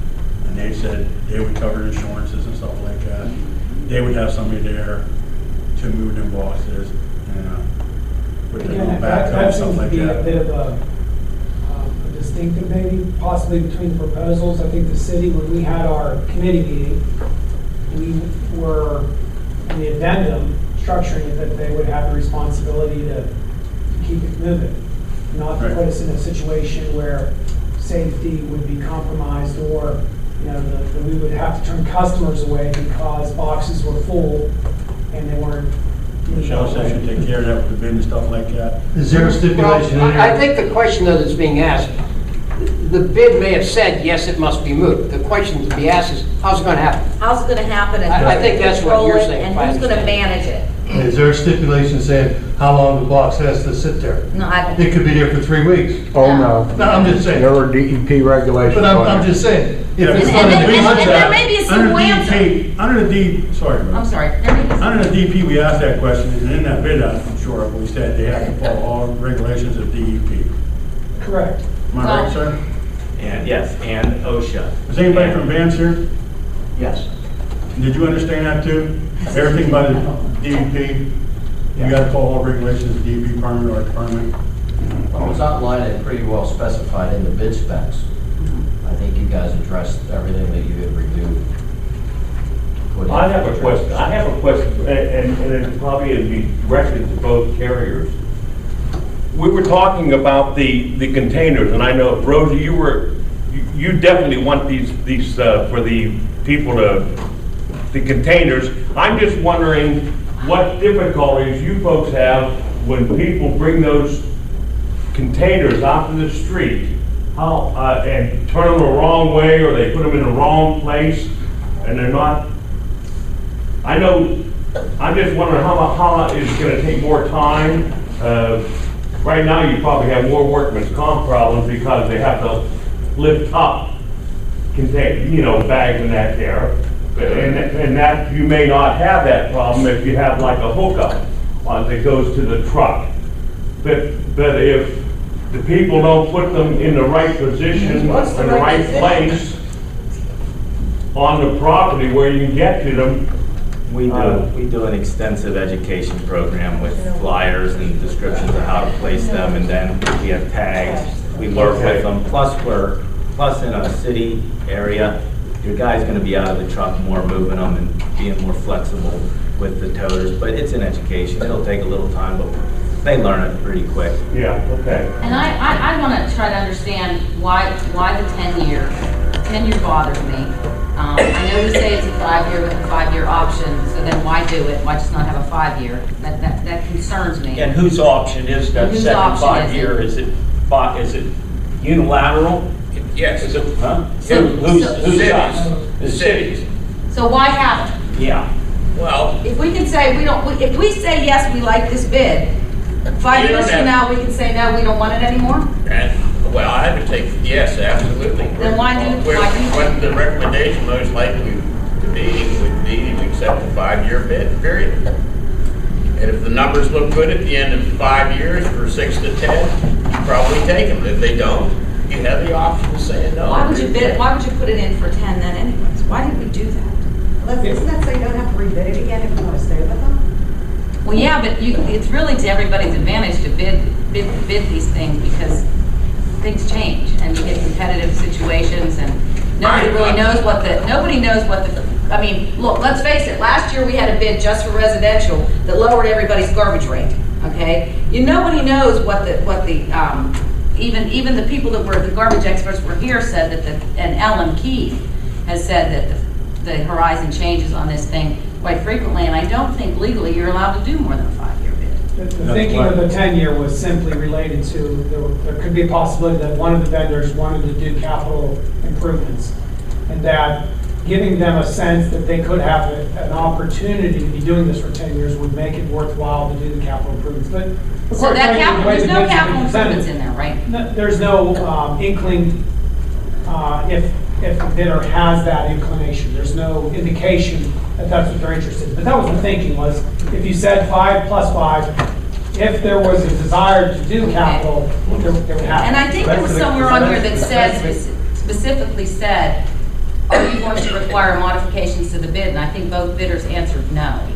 And they said they would cover insurances and stuff like that. They would have somebody there to move them boxes and put them on the back and stuff like that. A bit of a distinctive maybe, possibly between proposals. I think the city, when we had our committee meeting, we were in the addendum structuring it that they would have the responsibility to keep it moving, not to put us in a situation where safety would be compromised or we would have to turn customers away because boxes were full and they weren't. Michelle said she'd take care of that with the bid and stuff like that. Is there a stipulation in there? I think the question though that's being asked, the bid may have said, yes, it must be moved. The question to be asked is, how's it going to happen? How's it going to happen? And I think that's what you're saying, And if I who's going to understand. manage it? Is there a stipulation saying how long the box has to sit there? No, I don't. It could be there for 3 weeks. Oh, no. No, I'm just saying. There are DEP regulations. But I'm just saying. If it's And going to be there may be a simple answer. Under the I'm sorry. There may be some- Under the DP, we asked that question, and in that bid, I'm sure, we said they have to follow all regulations of DEP. Correct. Am I right, sir? And yes, and OSHA. Is anybody from Vance here? Yes. Did you understand that too? Everything by the DEP, you gotta follow all regulations, DEP permit or permit. Well, it was outlined and pretty well specified in the bid specs. I think you guys addressed everything that you had reviewed. I have a question, and it probably is directed to both carriers. We were talking about the containers, and I know, Rosie, you definitely want these for the people the containers. I'm just wondering what difficulties you folks have when people bring those containers out to the street, and turn them the wrong way, or they put them in the wrong place, and they're not. I know, I'm just wondering how is it going to take more time? Right now, you probably have more workman's comp problems because they have to lift up bags in that there. And that you may not have that problem if you have like a hookup that goes to the truck. But if the people don't put them in the right position, in the right place on the property where you can get to them. We do an extensive education program with flyers and descriptions of how to place them, and then we have tags. We work with them. Plus in a city area, your guy's going to be out of the truck more, moving them and being more flexible with the toters. But it's an education. It'll take a little time, but they learn it pretty quick. Yeah. Okay. And I want to try to understand why the 10-year. 10-year bothers me. I know we say it's a 5-year with a 5-year option, so then why do it? Why just not have a 5-year? That concerns me. And whose option is that Whose second option 5-year? Is it unilateral? Yes. Is it, huh? So- Who's Cities. The cities. So why have it? Yeah. Well, If we can say if we say yes, we like this bid, 5 You years don't from now, have- we can say no, we don't want it anymore? well, I would take, yes, absolutely. Then why do- What the recommendation most likely to be would be to accept a 5-year bid, period. And if the numbers look good at the end of 5 years for 6 to 10, probably take them. If they don't, you have the option of saying no. Why would you bid it? Why would you put it in for 10 then anyways? Why did we do that? Doesn't that say you don't have to rebid it again if you want to stay with them? Well, yeah, but it's really to everybody's advantage to bid these things because things change and you get competitive situations and nobody really knows what the, I mean, look, let's face it, last year we had a bid just for residential that lowered everybody's garbage rate, okay? Nobody knows what even the people that were, the garbage experts were here said that and Ellen Keith has said that the horizon changes on this thing quite frequently, and I don't think legally you're allowed to do more than a 5-year bid. The thinking of the 10-year was simply related to, there could be a possibility that one of the vendors wanted to do capital improvements, and that giving them a sense that they could have an opportunity to be doing this for 10 years would make it worthwhile to do the capital improvements. But So that capital, there's no capital improvements in there, right? There's no inkling if the bidder has that inclination. There's no indication that that's what they're interested in. But that was the thinking, was if you said 5 plus 5, if there was a desire to do capital, they would have. And I think there was somewhere on here that specifically said, are you going to require modifications to the bid? And I think both bidders answered no.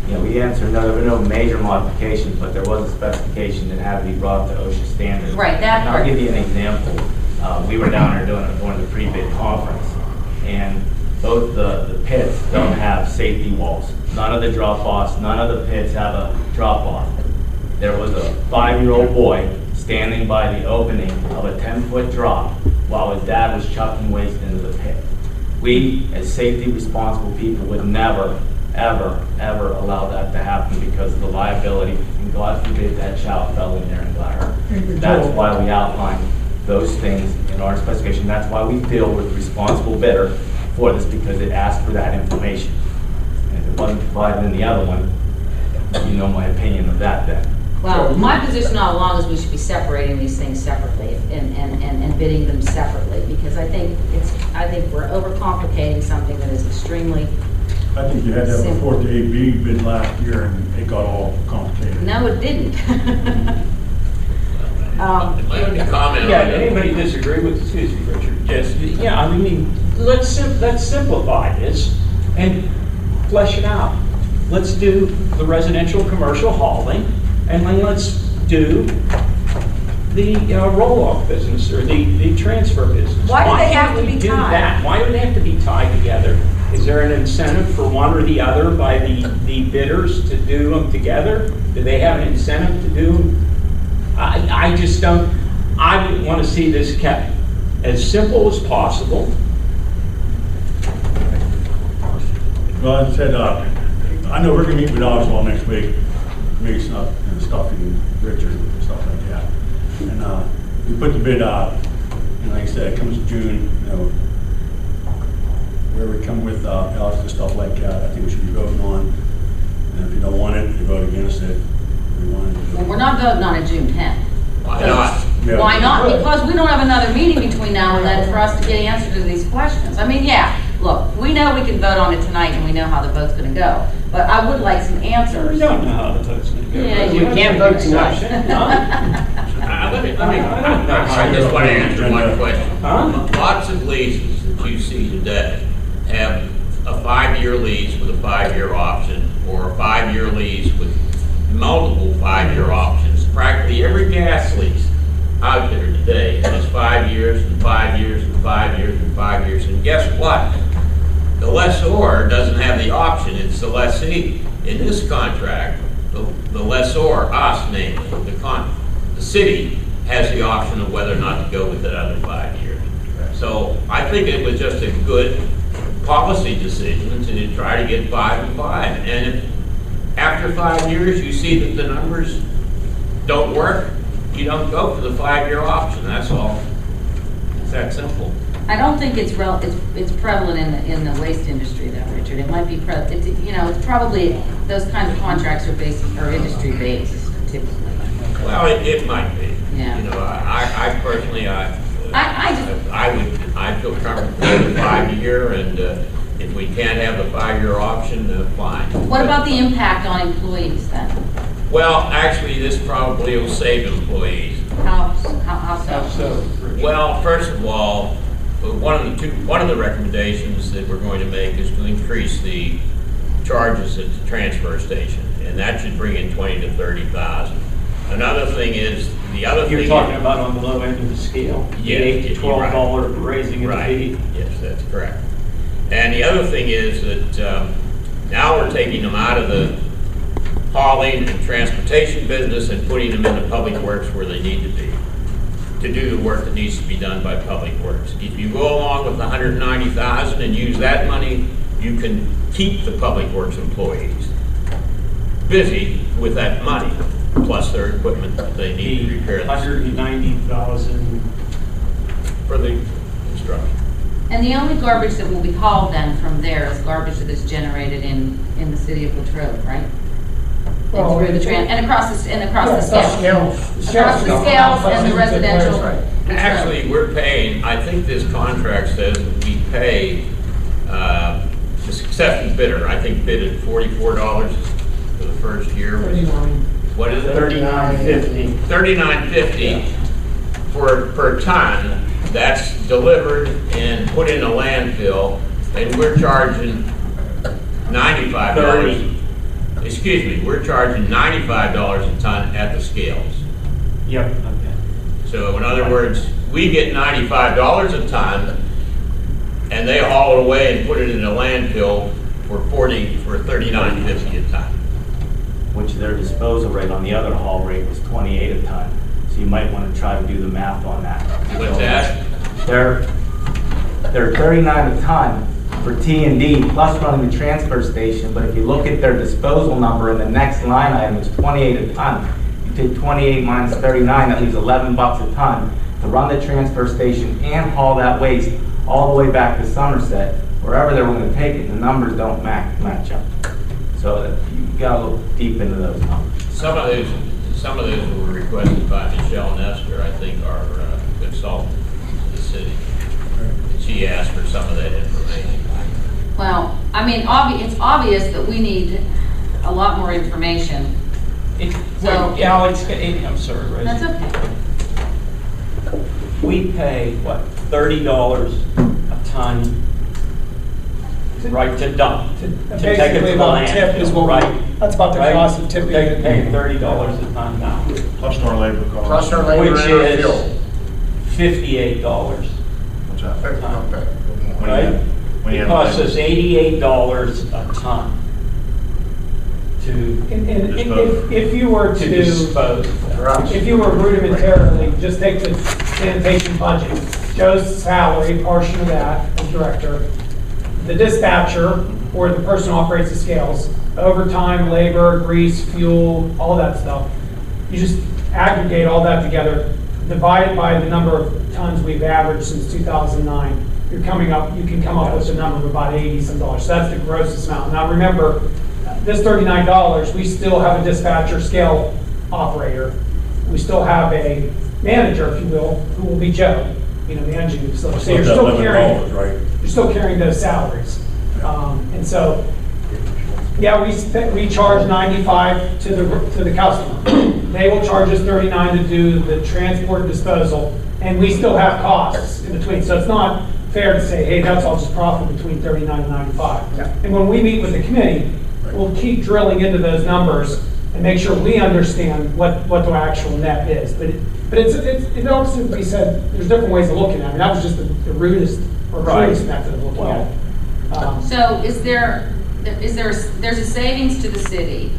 Yeah, we answered no, there were no major modifications, but there was a specification that had to be brought to OSHA standards. Right, that And part. I'll give you an example. We were down there during the pre-bid conference, and both the pits don't have safety walls. None of the drop-offs, none of the pits have a drop-off. There was a 5-year-old boy standing by the opening of a 10-foot drop while his dad was chucking waste into the pit. We, as safety responsible people, would never, ever, ever allow that to happen because of the liability, and God forbid that child fell in there and got hurt. That's why we outlined those things in our specification. That's why we deal with the responsible bidder for this, because it asked for that information. And if it wasn't provided in the other one, you know my opinion of that then. Well, my position all along is we should be separating these things separately and bidding them separately, because I think we're overcomplicating something that is extremely. I think you had that before the AB bid last year and it got all complicated. No, it didn't. Let me comment Yeah, on it. anybody disagree with, excuse me, Richard, just, yeah, I mean, let's simplify this and flesh it out. Let's do the residential commercial hauling, and then let's do the roll-off business or the transfer business. Why do they have can't to we be do tied? that? Why do they have to be tied together? Is there an incentive for one or the other by the bidders to do them together? Do they have an incentive to do them? I just don't, I would want to see this kept as simple as possible. Well, as I said, I know we're gonna meet with Oswald next week, maybe stuff and Richard and stuff like that. And we put the bid out, and like I said, it comes June, where we come with ballots and stuff like that, I think we should be voting on. And if you don't want it, you vote against it. If you want it, Well, we're not voting on it June 10th. Why not? Yeah. Why not? Because we don't have another meeting between now and then for us to get answers to these questions. I mean, yeah, look, we know we can vote on it tonight and we know how the vote's gonna go, but I would like some answers. We don't know how the vote's going to go. Yeah, We you can't vote tonight. I just want to answer one question. Huh? Lots of leases that you see today have a 5-year lease with a 5-year option, or a 5-year lease with multiple 5-year options. Practically every gas lease out there today has 5 years and 5 years and 5 years and 5 years. And guess what? The lessor doesn't have the option, it's the lessee. In this contract, the lessor, us namely, the city has the option of whether or not to go with that other 5 years. So I think it was just a good policy decision to try to get 5 and 5. And if after 5 years you see that the numbers don't work, you don't go for the 5-year option, that's all. It's that simple. I don't think it's prevalent in the waste industry though, Richard. It might be, it's probably, those kind of contracts are industry based typically. Well, it might be. Yeah. You know, I personally, I feel comfortable with the 5-year, and if we can't have a 5-year option, fine. What about the impact on employees then? Well, actually, this probably will save employees. How so? Well, first of all, one of the recommendations that we're going to make is to increase the charges at the transfer station, and that should bring in 20 to 30,000. Another thing is, You're talking about on the low end of the scale? Yeah, $8 to $12 raising of the fee? Yes, that's correct. And the other thing is that now we're taking them out of the hauling and transportation business and putting them in the public works where they need to be, to do the work that needs to be done by public works. If you go along with the $190,000 and use that money, you can keep the public works employees busy with that money, plus their equipment that they need to repair. $190,000 for the construction. And the only garbage that will be hauled then from there is garbage that is generated in the city of Latrobe, right? Well, and through the and across the scales. Scales. Across the scales and the residential. Actually, we're paying, I think this contract says that we pay the successful bidder, I think bid at $44 for the first year. What is it? $39.50. $39.50 per ton. That's delivered and put in a landfill, and we're charging $95. Excuse me, we're charging $95 a ton at the scales. Yep, okay. So in other words, we get $95 a ton, and they haul it away and put it in a landfill for $39.50 a ton. Which their disposal rate on the other haul rate was 28 a ton. So you might want to try to do the math on that. What's that? They're 39 a ton for T&D plus running the transfer station, but if you look at their disposal number in the next line item, it's 28 a ton. You take 28 minus 39, that leaves 11 bucks a ton to run the transfer station and haul that waste all the way back to Somerset, wherever they're going to take it. The numbers don't match up. So you got to look deep into those numbers. Some of those were requested by Michelle Nestor, I think, our consultant to the city. She asked for some of that information. Well, I mean, it's obvious that we need a lot more information. I'm sorry, Rose. That's okay. we pay, what, $30 a ton, right, to dump, to take it Basically to the about tip is landfill, what right? that's about the Right? cost of tipping They it. pay $30 a ton now, Plus our labor cost. Plus our labor which and our is fuel. $58, What's that? right? When you It have costs labor. us $88 a ton to And if you were to, dispose. For us. if you were rudimentarily, just take the sanitation budget, Joe's salary, portion of that as director, the dispatcher or the person who operates the scales, overtime, labor, grease, fuel, all that stuff. You just aggregate all that together, divide it by the number of tons we've averaged since 2009. You can come up with a number of about $80-some. So that's the grossest amount. Now remember, this $39, we still have a dispatcher scale operator. We still have a manager, if you will, who will be Joe, managing the facility. So you're still carrying, Right? you're still carrying those salaries. And so, yeah, we charge 95 to the customer. They will charge us 39 to do the transport and disposal, and we still have costs in between. So it's not fair to say, hey, that's all just profit between 39 and 95. Yeah. And when we meet with the committee, we'll keep drilling into those numbers and make sure we understand what the actual net is. But it also be said, there's different ways of looking at it. That was just the rudest or crudest method of looking at it. So there's a savings to the city,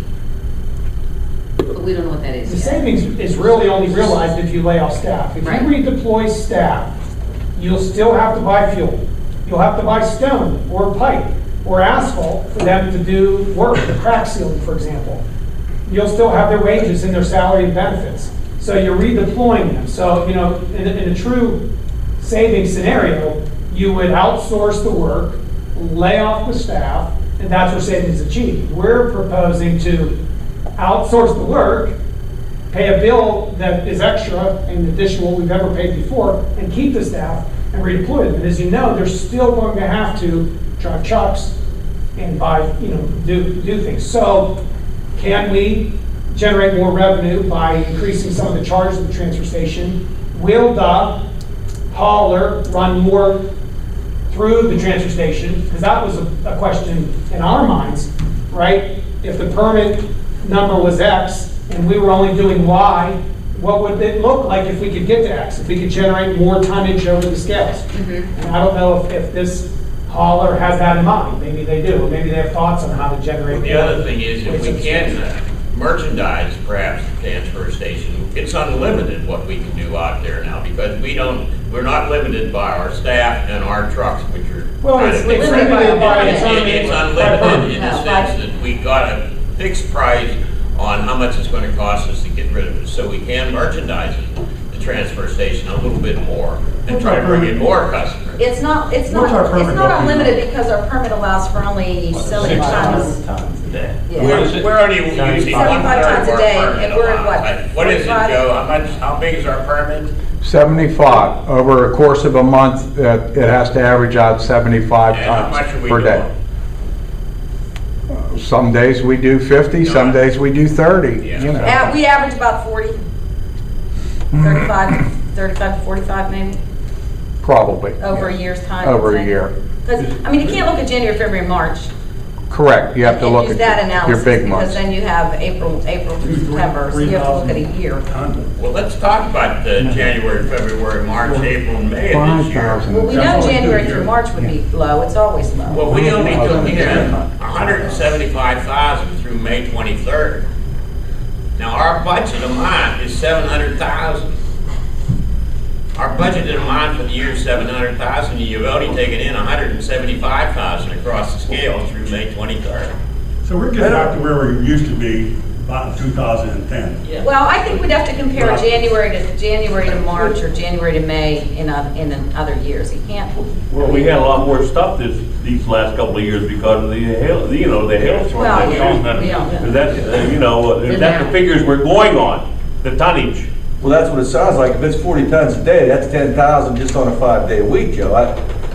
but we don't know what that is The yet. savings is really only realized if you lay off staff. If you Right. redeploy staff, you'll still have to buy fuel. You'll have to buy stone or pipe or asphalt for them to do work, the crack sealing, for example. You'll still have their wages and their salary and benefits. So you're redeploying them. So, in a true savings scenario, you would outsource the work, lay off the staff, and that's where savings is achieved. We're proposing to outsource the work, pay a bill that is extra in addition to what we've ever paid before, and keep the staff and redeploy them. And as you know, they're still going to have to drive trucks and buy, do things. So can we generate more revenue by increasing some of the charges of the transfer station? Will the hauler run more through the transfer station? Because that was a question in our minds, right? If the permit number was X and we were only doing Y, what would it look like if we could get to X, if we could generate more tonnage over the scales? And I don't know if this hauler has that in mind. Maybe they do, or maybe they have thoughts on how to generate. The other thing is, if we can merchandise perhaps the transfer station, it's unlimited what we can do out there now, because we're not limited by our staff and our trucks, which are Well, kind it's of big. limited by It's unlimited in the sense that we got a fixed price on how much it's going to cost us to get rid of it. So we can merchandise it, the transfer station, a little bit more and try to bring in more customers. It's not permit unlimited because our permit allows for only so many tons. Yeah. We're only using 1/3 of 75 tons a our day, permit and we're at what, allowed. What is it, 45? Joe? How big is our permit? 75. Over a course of a month, it has to average out 75 And how much are tons we per day. doing? Some days we do 50, some days we do 30, Yeah. We average about 40, 35 to 45 maybe, Probably. over a year's time. Over a year. Because, you can't look at January, February, March. Correct. You have to and look use that at analysis, your big because months. then you have April through September, so you have to look at a year. Well, let's talk about January, February, March, April, and May of this year. Well, we know January through March would be low, it's always low. Well, we only took in 175,000 through May 23rd. Now, our budget amount is 700,000. Our budgeted amount for the year is 700,000, and you've only taken in 175,000 across the scale through May 23rd. So we're getting back to where we used to be about in 2010. Well, I think we'd have to compare January to March or January to May in other years. You can't. Well, we had a lot more stuff these last couple of years because of the hail, the hailstorm. Well, yeah. That's the figures we're going on, the tonnage. Well, that's what it sounds like. If it's 40 tons a day, that's 10,000 just on a 5-day week, Joe.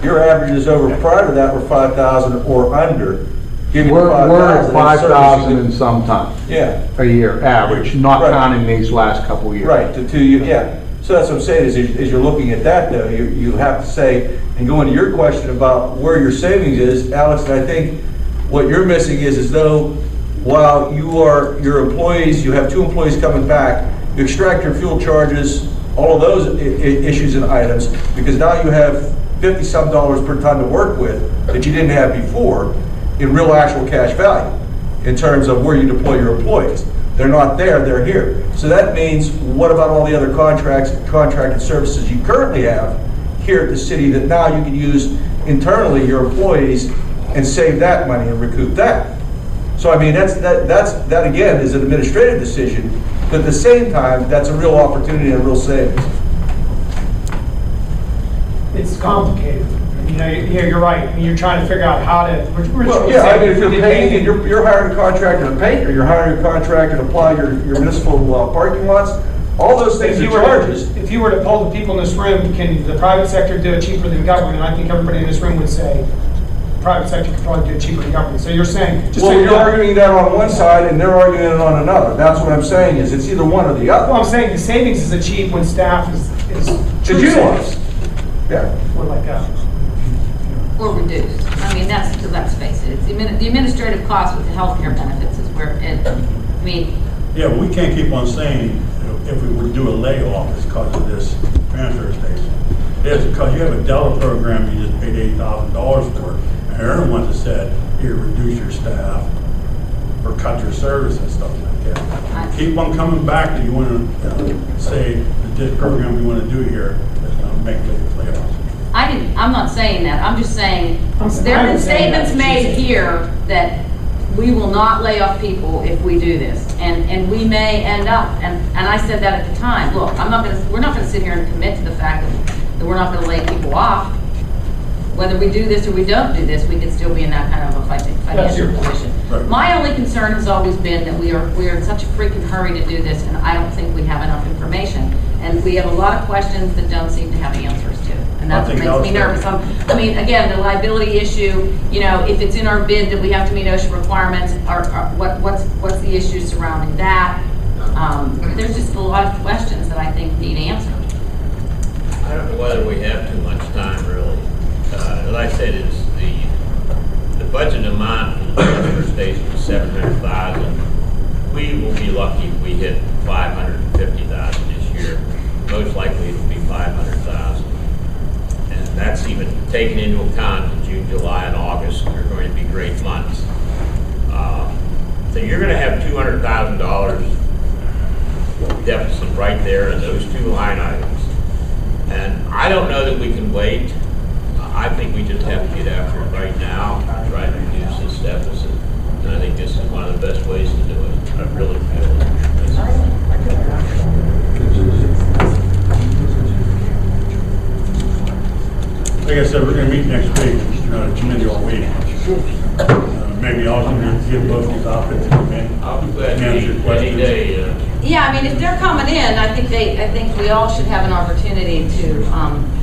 Your averages over prior to that were 5,000 or under. We're at 5,000 and some tons Yeah. a year average, not Right. counting these last couple of years. Right, to 2 years, yeah. So that's what I'm saying, is you're looking at that though, you have to say, and going to your question about where your savings is, Alex, and I think what you're missing is though, while your employees, you have 2 employees coming back, you extract your fuel charges, all of those issues and items, because now you have $50-some per ton to work with that you didn't have before in real actual cash value in terms of where you deploy your employees. They're not there, they're here. So that means, what about all the other contracted services you currently have here at the city that now you can use internally, your employees, and save that money and recoup that? So I mean, that again is an administrative decision, but at the same time, that's a real opportunity and a real savings. It's complicated. You know, you're right. I mean, you're trying to figure out how to. Well, yeah, I mean, if you're painting, you're hiring a contractor to paint, or you're hiring a contractor to ply your municipal parking lots, all those things are charges. If you were to poll the people in this room, can the private sector do it cheaper than government? I think everybody in this room would say the private sector could probably do it cheaper than government. So you're saying, just well, so you're arguing that on one side, and they're arguing it on another. That's what I'm saying, is it's either one or the other. Well, I'm saying the savings is achieved when staff is Should you want? Yeah. Or like Or reduced. I mean, let's face it, it's the administrative cost with the healthcare benefits is where it, I mean. Yeah, but we can't keep on saying, if we would do a layoff, it's because of this transfer station. It's because you have a Delta program you just paid $80,000 for, and they're the ones that said, here, reduce your staff or cut your service and stuff like that. Keep on coming back that you want to say that this program we want to do here is going to make layoffs. I'm not saying that. I'm just saying, there have been statements made here that we will not lay off people if we do this. And we may end up, and I said that at the time, look, we're not gonna sit here and commit to the fact that we're not gonna lay people off. Whether we do this or we don't do this, we could still be in that kind of a financial position. Right. My only concern has always been that we are in such a freaking hurry to do this, and I don't think we have enough information. And we have a lot of questions that don't seem to have answers to. And that's what makes me nervous. I mean, again, the liability issue, you know, if it's in our bid that we have to meet OSHA requirements, what's the issue surrounding that? There's just a lot of questions that I think need answered. I don't know whether we have too much time, really. As I said, it's the budget amount for the transfer station is $700,000. We will be lucky if we hit $550,000 this year. Most likely it'll be $500,000. And that's even taking into account that June, July, and August are going to be great months. So you're going to have $200,000 deficit right there in those 2 line items. And I don't know that we can wait. I think we just have to get after it right now, try to reduce this deficit. And I think this is one of the best ways to do it. I really feel it. Like I said, we're going to meet next week, the committee all week. Maybe I'll give both these outfits to come in. I'll be glad to meet any day. Yeah, I mean, if they're coming in, I think we all should have an opportunity to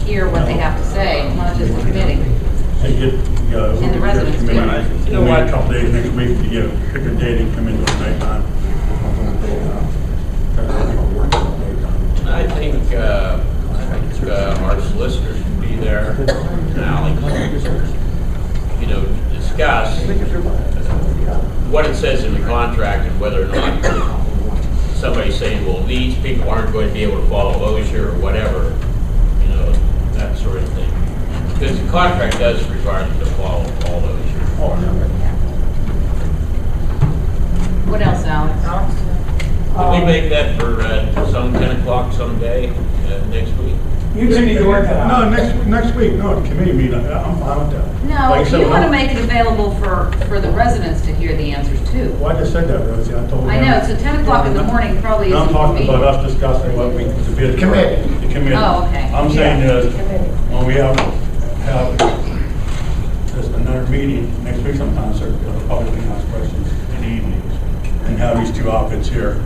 hear what they have to say, not just the committee. And the residents too. We'll wait a couple days next week to pick a date and come in during nighttime. I think our solicitors can be there now, discuss what it says in the contract and whether or not somebody's saying, well, these people aren't going to be able to follow OSHA or whatever, that sort of thing. Because the contract does require them to follow all OSHA. What else, Alex? Can we make that for some 10 o'clock someday next week? You two need to work that out. No, next week, no, the committee meeting, I'm fine with that. No, Like I if said, you want to make it available for the residents to hear the answers too. Well, I just said that, Rosie, I told them. I know, so 10 o'clock in the morning probably isn't I'm talking convenient. about us discussing what we, the bid. Committee. The committee. Oh, okay. I'm saying when we have just another meeting next week sometime, so the public can ask questions in the evenings and have these 2 outfits here,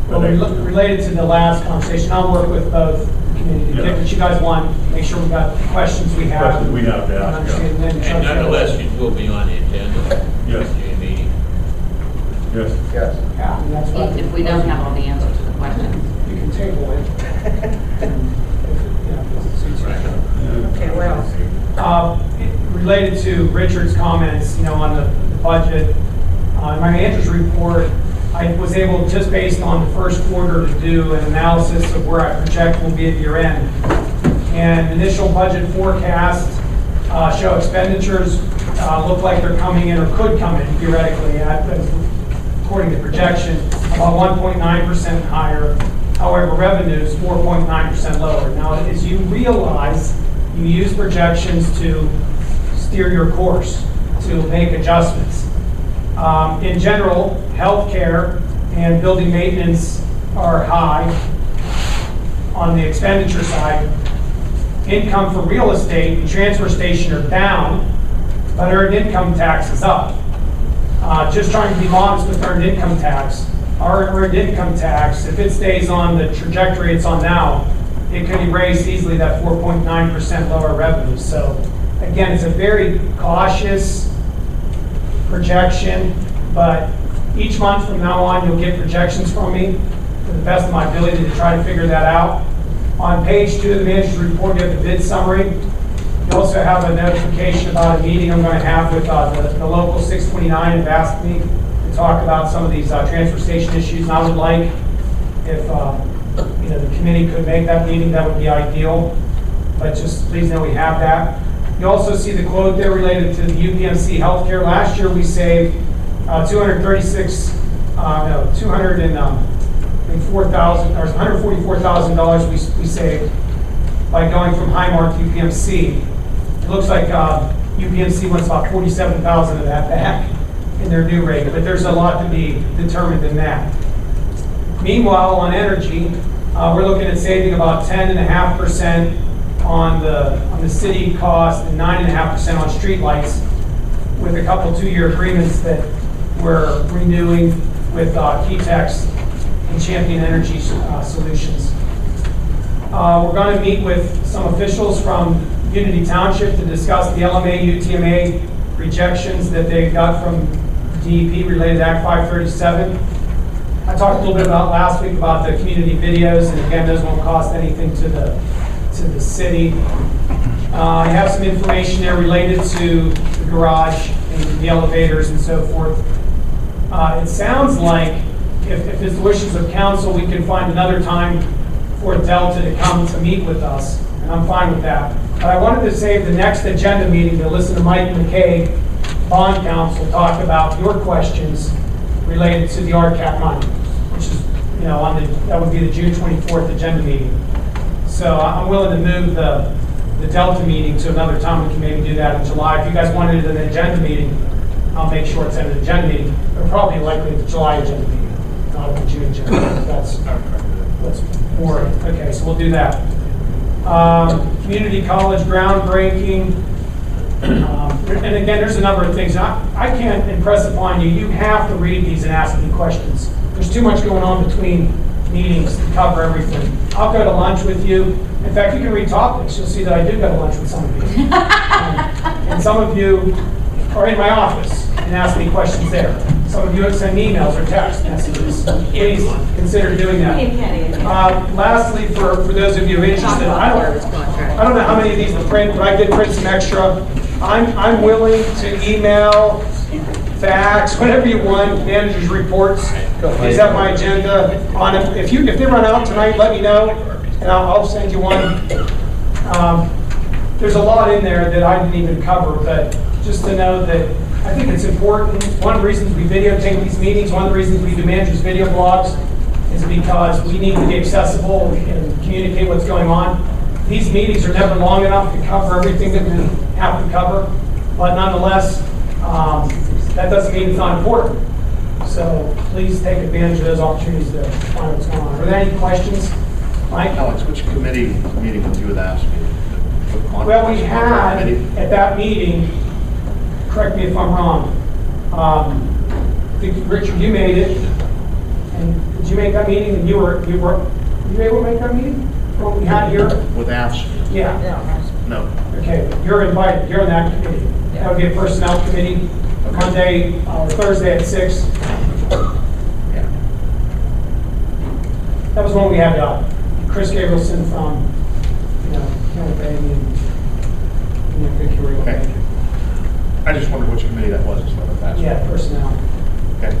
Well, related to the last conversation, I'll work with both community to get what you guys want, make sure we've got the questions we have. Questions we have to ask, And nonetheless, it will be on the agenda. Yes. June meeting. Yes. Yes. Yeah, and that's what. If we don't have all the answers to the questions. can table it. Okay, well, Related to Richard's comments, on the budget, in my manager's report, I was able, just based on the first quarter, to do an analysis of where I project we'll be at year end. And initial budget forecasts show expenditures look like they're coming in, or could come in theoretically, according to projection, about 1.9% higher. However, revenues 4.9% lower. Now, as you realize, you use projections to steer your course, to make adjustments. In general, healthcare and building maintenance are high on the expenditure side. Income from real estate and transfer station are down, but earned income tax is up. Just trying to be modest with earned income tax. Our earned income tax, if it stays on the trajectory it's on now, it could erase easily that 4.9% lower revenue. So again, it's a very cautious projection, but each month from now on, you'll get projections from me to the best of my ability to try to figure that out. On page 2 of the manager's report, you have the bid summary. You also have a notification about a meeting I'm going to have with the local 629 have asked me to talk about some of these transfer station issues. And I would like, if the committee could make that meeting, that would be ideal. But just please know we have that. You also see the quote there related to the UPMC healthcare. Last year we saved $144,000 we saved by going from Highmark to UPMC. It looks like UPMC wants about $47,000 of that back in their new rate, but there's a lot to be determined in that. Meanwhile, on energy, we're looking at saving about 10.5% on the city cost and 9.5% on streetlights, with a couple 2-year agreements that we're renewing with Keytex and Champion Energy Solutions. We're going to meet with some officials from Unity Township to discuss the LMA UTMA rejections that they got from DEP related to Act 537. I talked a little bit about last week about the community videos, and again, those won't cost anything to the city. I have some information there related to the garage and the elevators and so forth. It sounds like if it's the wishes of council, we can find another time for Delta to come to meet with us, and I'm fine with that. But I wanted to save the next agenda meeting to listen to Mike McKay, bond counsel, talk about your questions related to the RCAP money, which is, that would be the June 24th agenda meeting. So I'm willing to move the Delta meeting to another time. We can maybe do that in July. If you guys wanted it in an agenda meeting, I'll make sure it's in an agenda meeting, but probably likely the July agenda meeting, not the June agenda meeting. That's more, okay, so we'll do that. Community college groundbreaking. And again, there's a number of things. I can't impress upon you. You have to read these and ask me questions. There's too much going on between meetings to cover everything. I'll go to lunch with you. In fact, you can read topics. You'll see that I do go to lunch with some of you. And some of you are in my office and ask me questions there. Some of you have sent emails or text messages. Please consider doing that. Lastly, for those of you interested, I don't know how many of these to print, but I did print some extra. I'm willing to email, fax, whatever you want, manager's reports. Please have my agenda on it. If they run out tonight, let me know, and I'll send you one. There's a lot in there that I didn't even cover, but just to know that I think it's important. One of the reasons we videotape these meetings, one of the reasons we do managers' video blogs, is because we need to be accessible and communicate what's going on. These meetings are never long enough to cover everything that we have to cover, but nonetheless, that doesn't mean it's not important. So please take advantage of those opportunities to find what's going on. Are there any questions, Mike? Alex, which committee meeting would you have asked me? Well, we had at that meeting, correct me if I'm wrong, I think, Richard, you made it. And did you make that meeting? And you were able to make that meeting? What we had here? With AFS? Yeah. No. Okay, you're invited. You're on that committee. That would be a personnel committee, Monday or Thursday at 6. Yeah. That was when we had Chris Gabrielson from, Kennel Bay and Vicki Rio. Okay. I just wondered which committee that was, so that's. Yeah, personnel. Okay.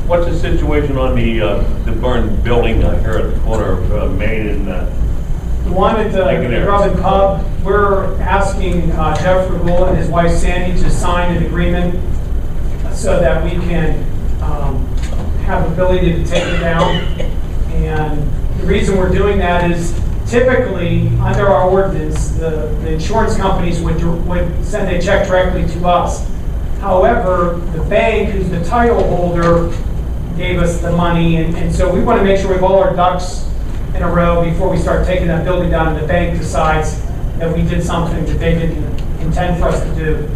What's the situation on the burned building down here at the corner of Main and, The one at the Robin Pub, we're asking Jeff Regula and his wife Sandy to sign an agreement so that we can have ability to take it down. And the reason we're doing that is typically, under our ordinance, the insurance companies would send a check directly to us. However, the bank, who's the title holder, gave us the money, and so we want to make sure we have all our ducks in a row before we start taking that building down, and the bank decides that we did something that they didn't intend for us to do.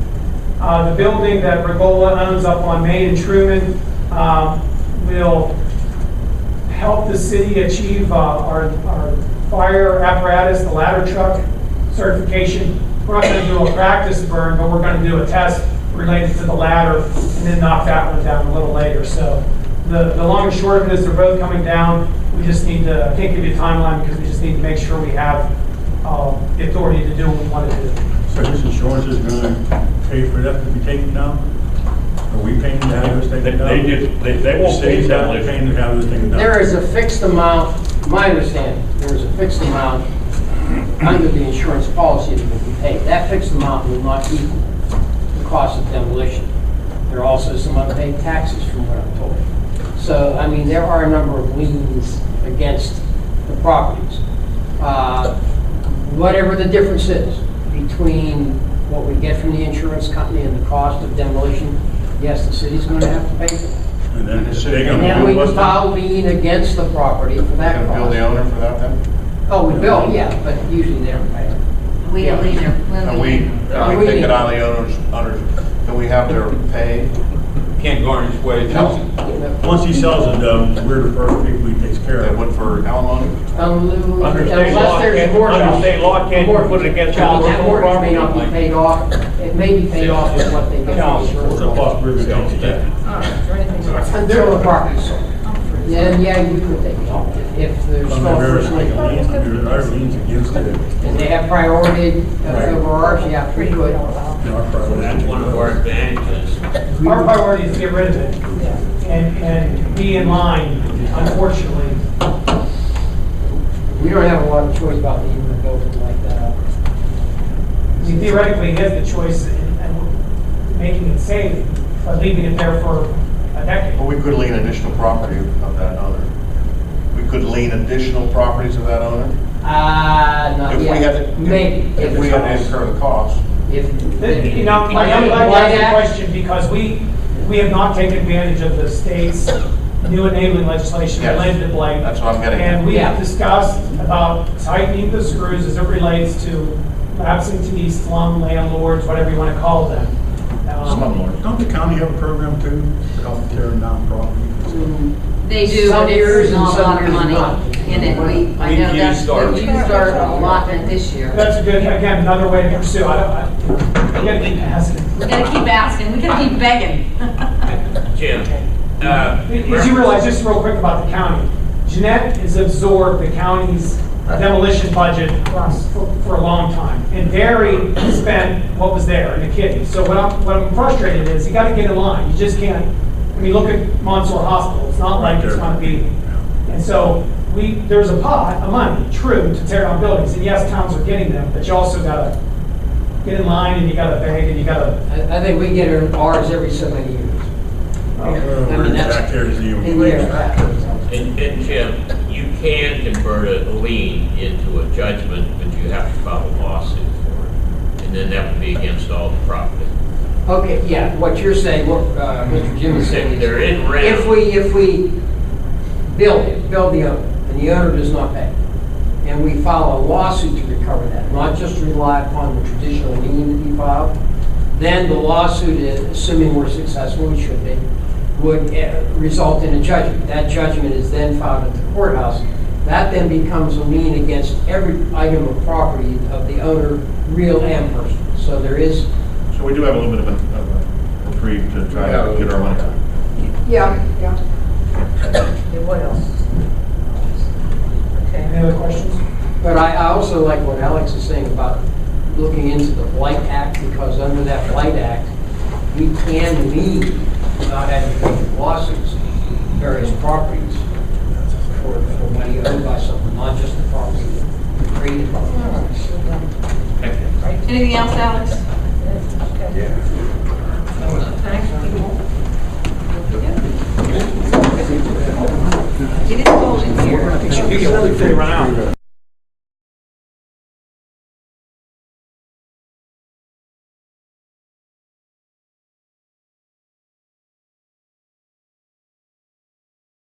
The building that Regola owns up on Main and Truman will help the city achieve our fire apparatus, the ladder truck certification. We're not going to do a practice burn, but we're going to do a test related to the ladder and then knock that one down a little later. So the long and short of it is they're both coming down. We just need to, I can't give you a timeline because we just need to make sure we have the authority to do what we want to do. So this insurance is gonna pay for that to be taken down? Are we paying to have this taken down? they won't pay that. They're paying to have this taken down? There is a fixed amount, my understanding, there is a fixed amount under the insurance policy that will be paid. That fixed amount will not equal the cost of demolition. There are also some unpaid taxes from what I'm told. So, I mean, there are a number of liens against the properties. Whatever the difference is between what we get from the insurance company and the cost of demolition, yes, the city's going to have to pay for it. And then the city And then we can file lien against the property for that Gonna bill cost. the owner for that then? Oh, we bill, yeah, but usually they don't pay. We don't either. And we take it out of the owners, do we have to pay? Can't garnish wages. Once he sells it, we're the first people he takes care They of. would for alimony? Under state law, Unless there's a mortgage. under state law, can't you put it against Child, that the mortgage may not be paid off, it may be paid off with what they get from the What's the insurance. cost we're gonna take it? Until the property's sold. Then, yeah, you could take it off if there's Some no of first lien. our liens against it. And they have priority over ours, yeah, we could. That's one of our advantages. Our priority is to get rid of it and be in line, unfortunately. We don't have a lot of choice about leaving a building like that. I mean, theoretically, he has the choice in making it safe, but leaving it there for a decade. But we could lien additional property of that owner. We could lien additional properties of that owner? Not If we had yet, to- maybe. If we had to incur the cost. If. You know, I'm glad you asked the question because we have not taken advantage of the state's new enabling legislation Yes. related to blight. That's what I'm getting at. And we have Yeah. discussed about tightening the screws as it relates to absentee slum landlords, whatever you want to call them. Slumlords. Don't the county have a program too, to help tearing down property? They do, Some but years it's and not a some lot of years money not. in it. I know that's, we used our allotment this year. That's a good, again, another way to pursue. I gotta keep asking. We gotta keep asking, we gotta keep begging. Jim, As you realize, just real quick about the county, Jeanette has absorbed the county's demolition budget for a long time. And Barry spent what was there in the kitty. So what I'm frustrated is you gotta get in line. You just can't, I mean, look at Monsoor Hospital. It's not like it's gonna be. And so there's a pot of money, true, to tear down buildings. And yes, towns are getting them, but you also gotta get in line and you gotta beg and you gotta. I think we get ours every so many years. We're back there to see In there. and Jim, you can convert a lien into a judgment, but you have to file a lawsuit for it. And then that would be against all the property. Okay, yeah, what you're saying, what Mr. Jim is saying. If they're in rent. If we build the owner, and the owner does not pay, and we file a lawsuit to recover that, not just rely upon the traditional lien that you filed, then the lawsuit, assuming we're successful, we should be, would result in a judgment. That judgment is then filed at the courthouse. That then becomes a lien against every item of property of the owner, real and personal. So there is. So we do have a little bit of a reprieve to try to get our money back. Yeah. Yeah, what else? Any other questions? But I also like what Alex is saying about looking into the Blight Act, because under that Blight Act, we can leave without having to pay lawsuits, various properties for money owed by someone, not just the property created by someone. Anything else, Alex? You didn't hold it here. You can only fit around.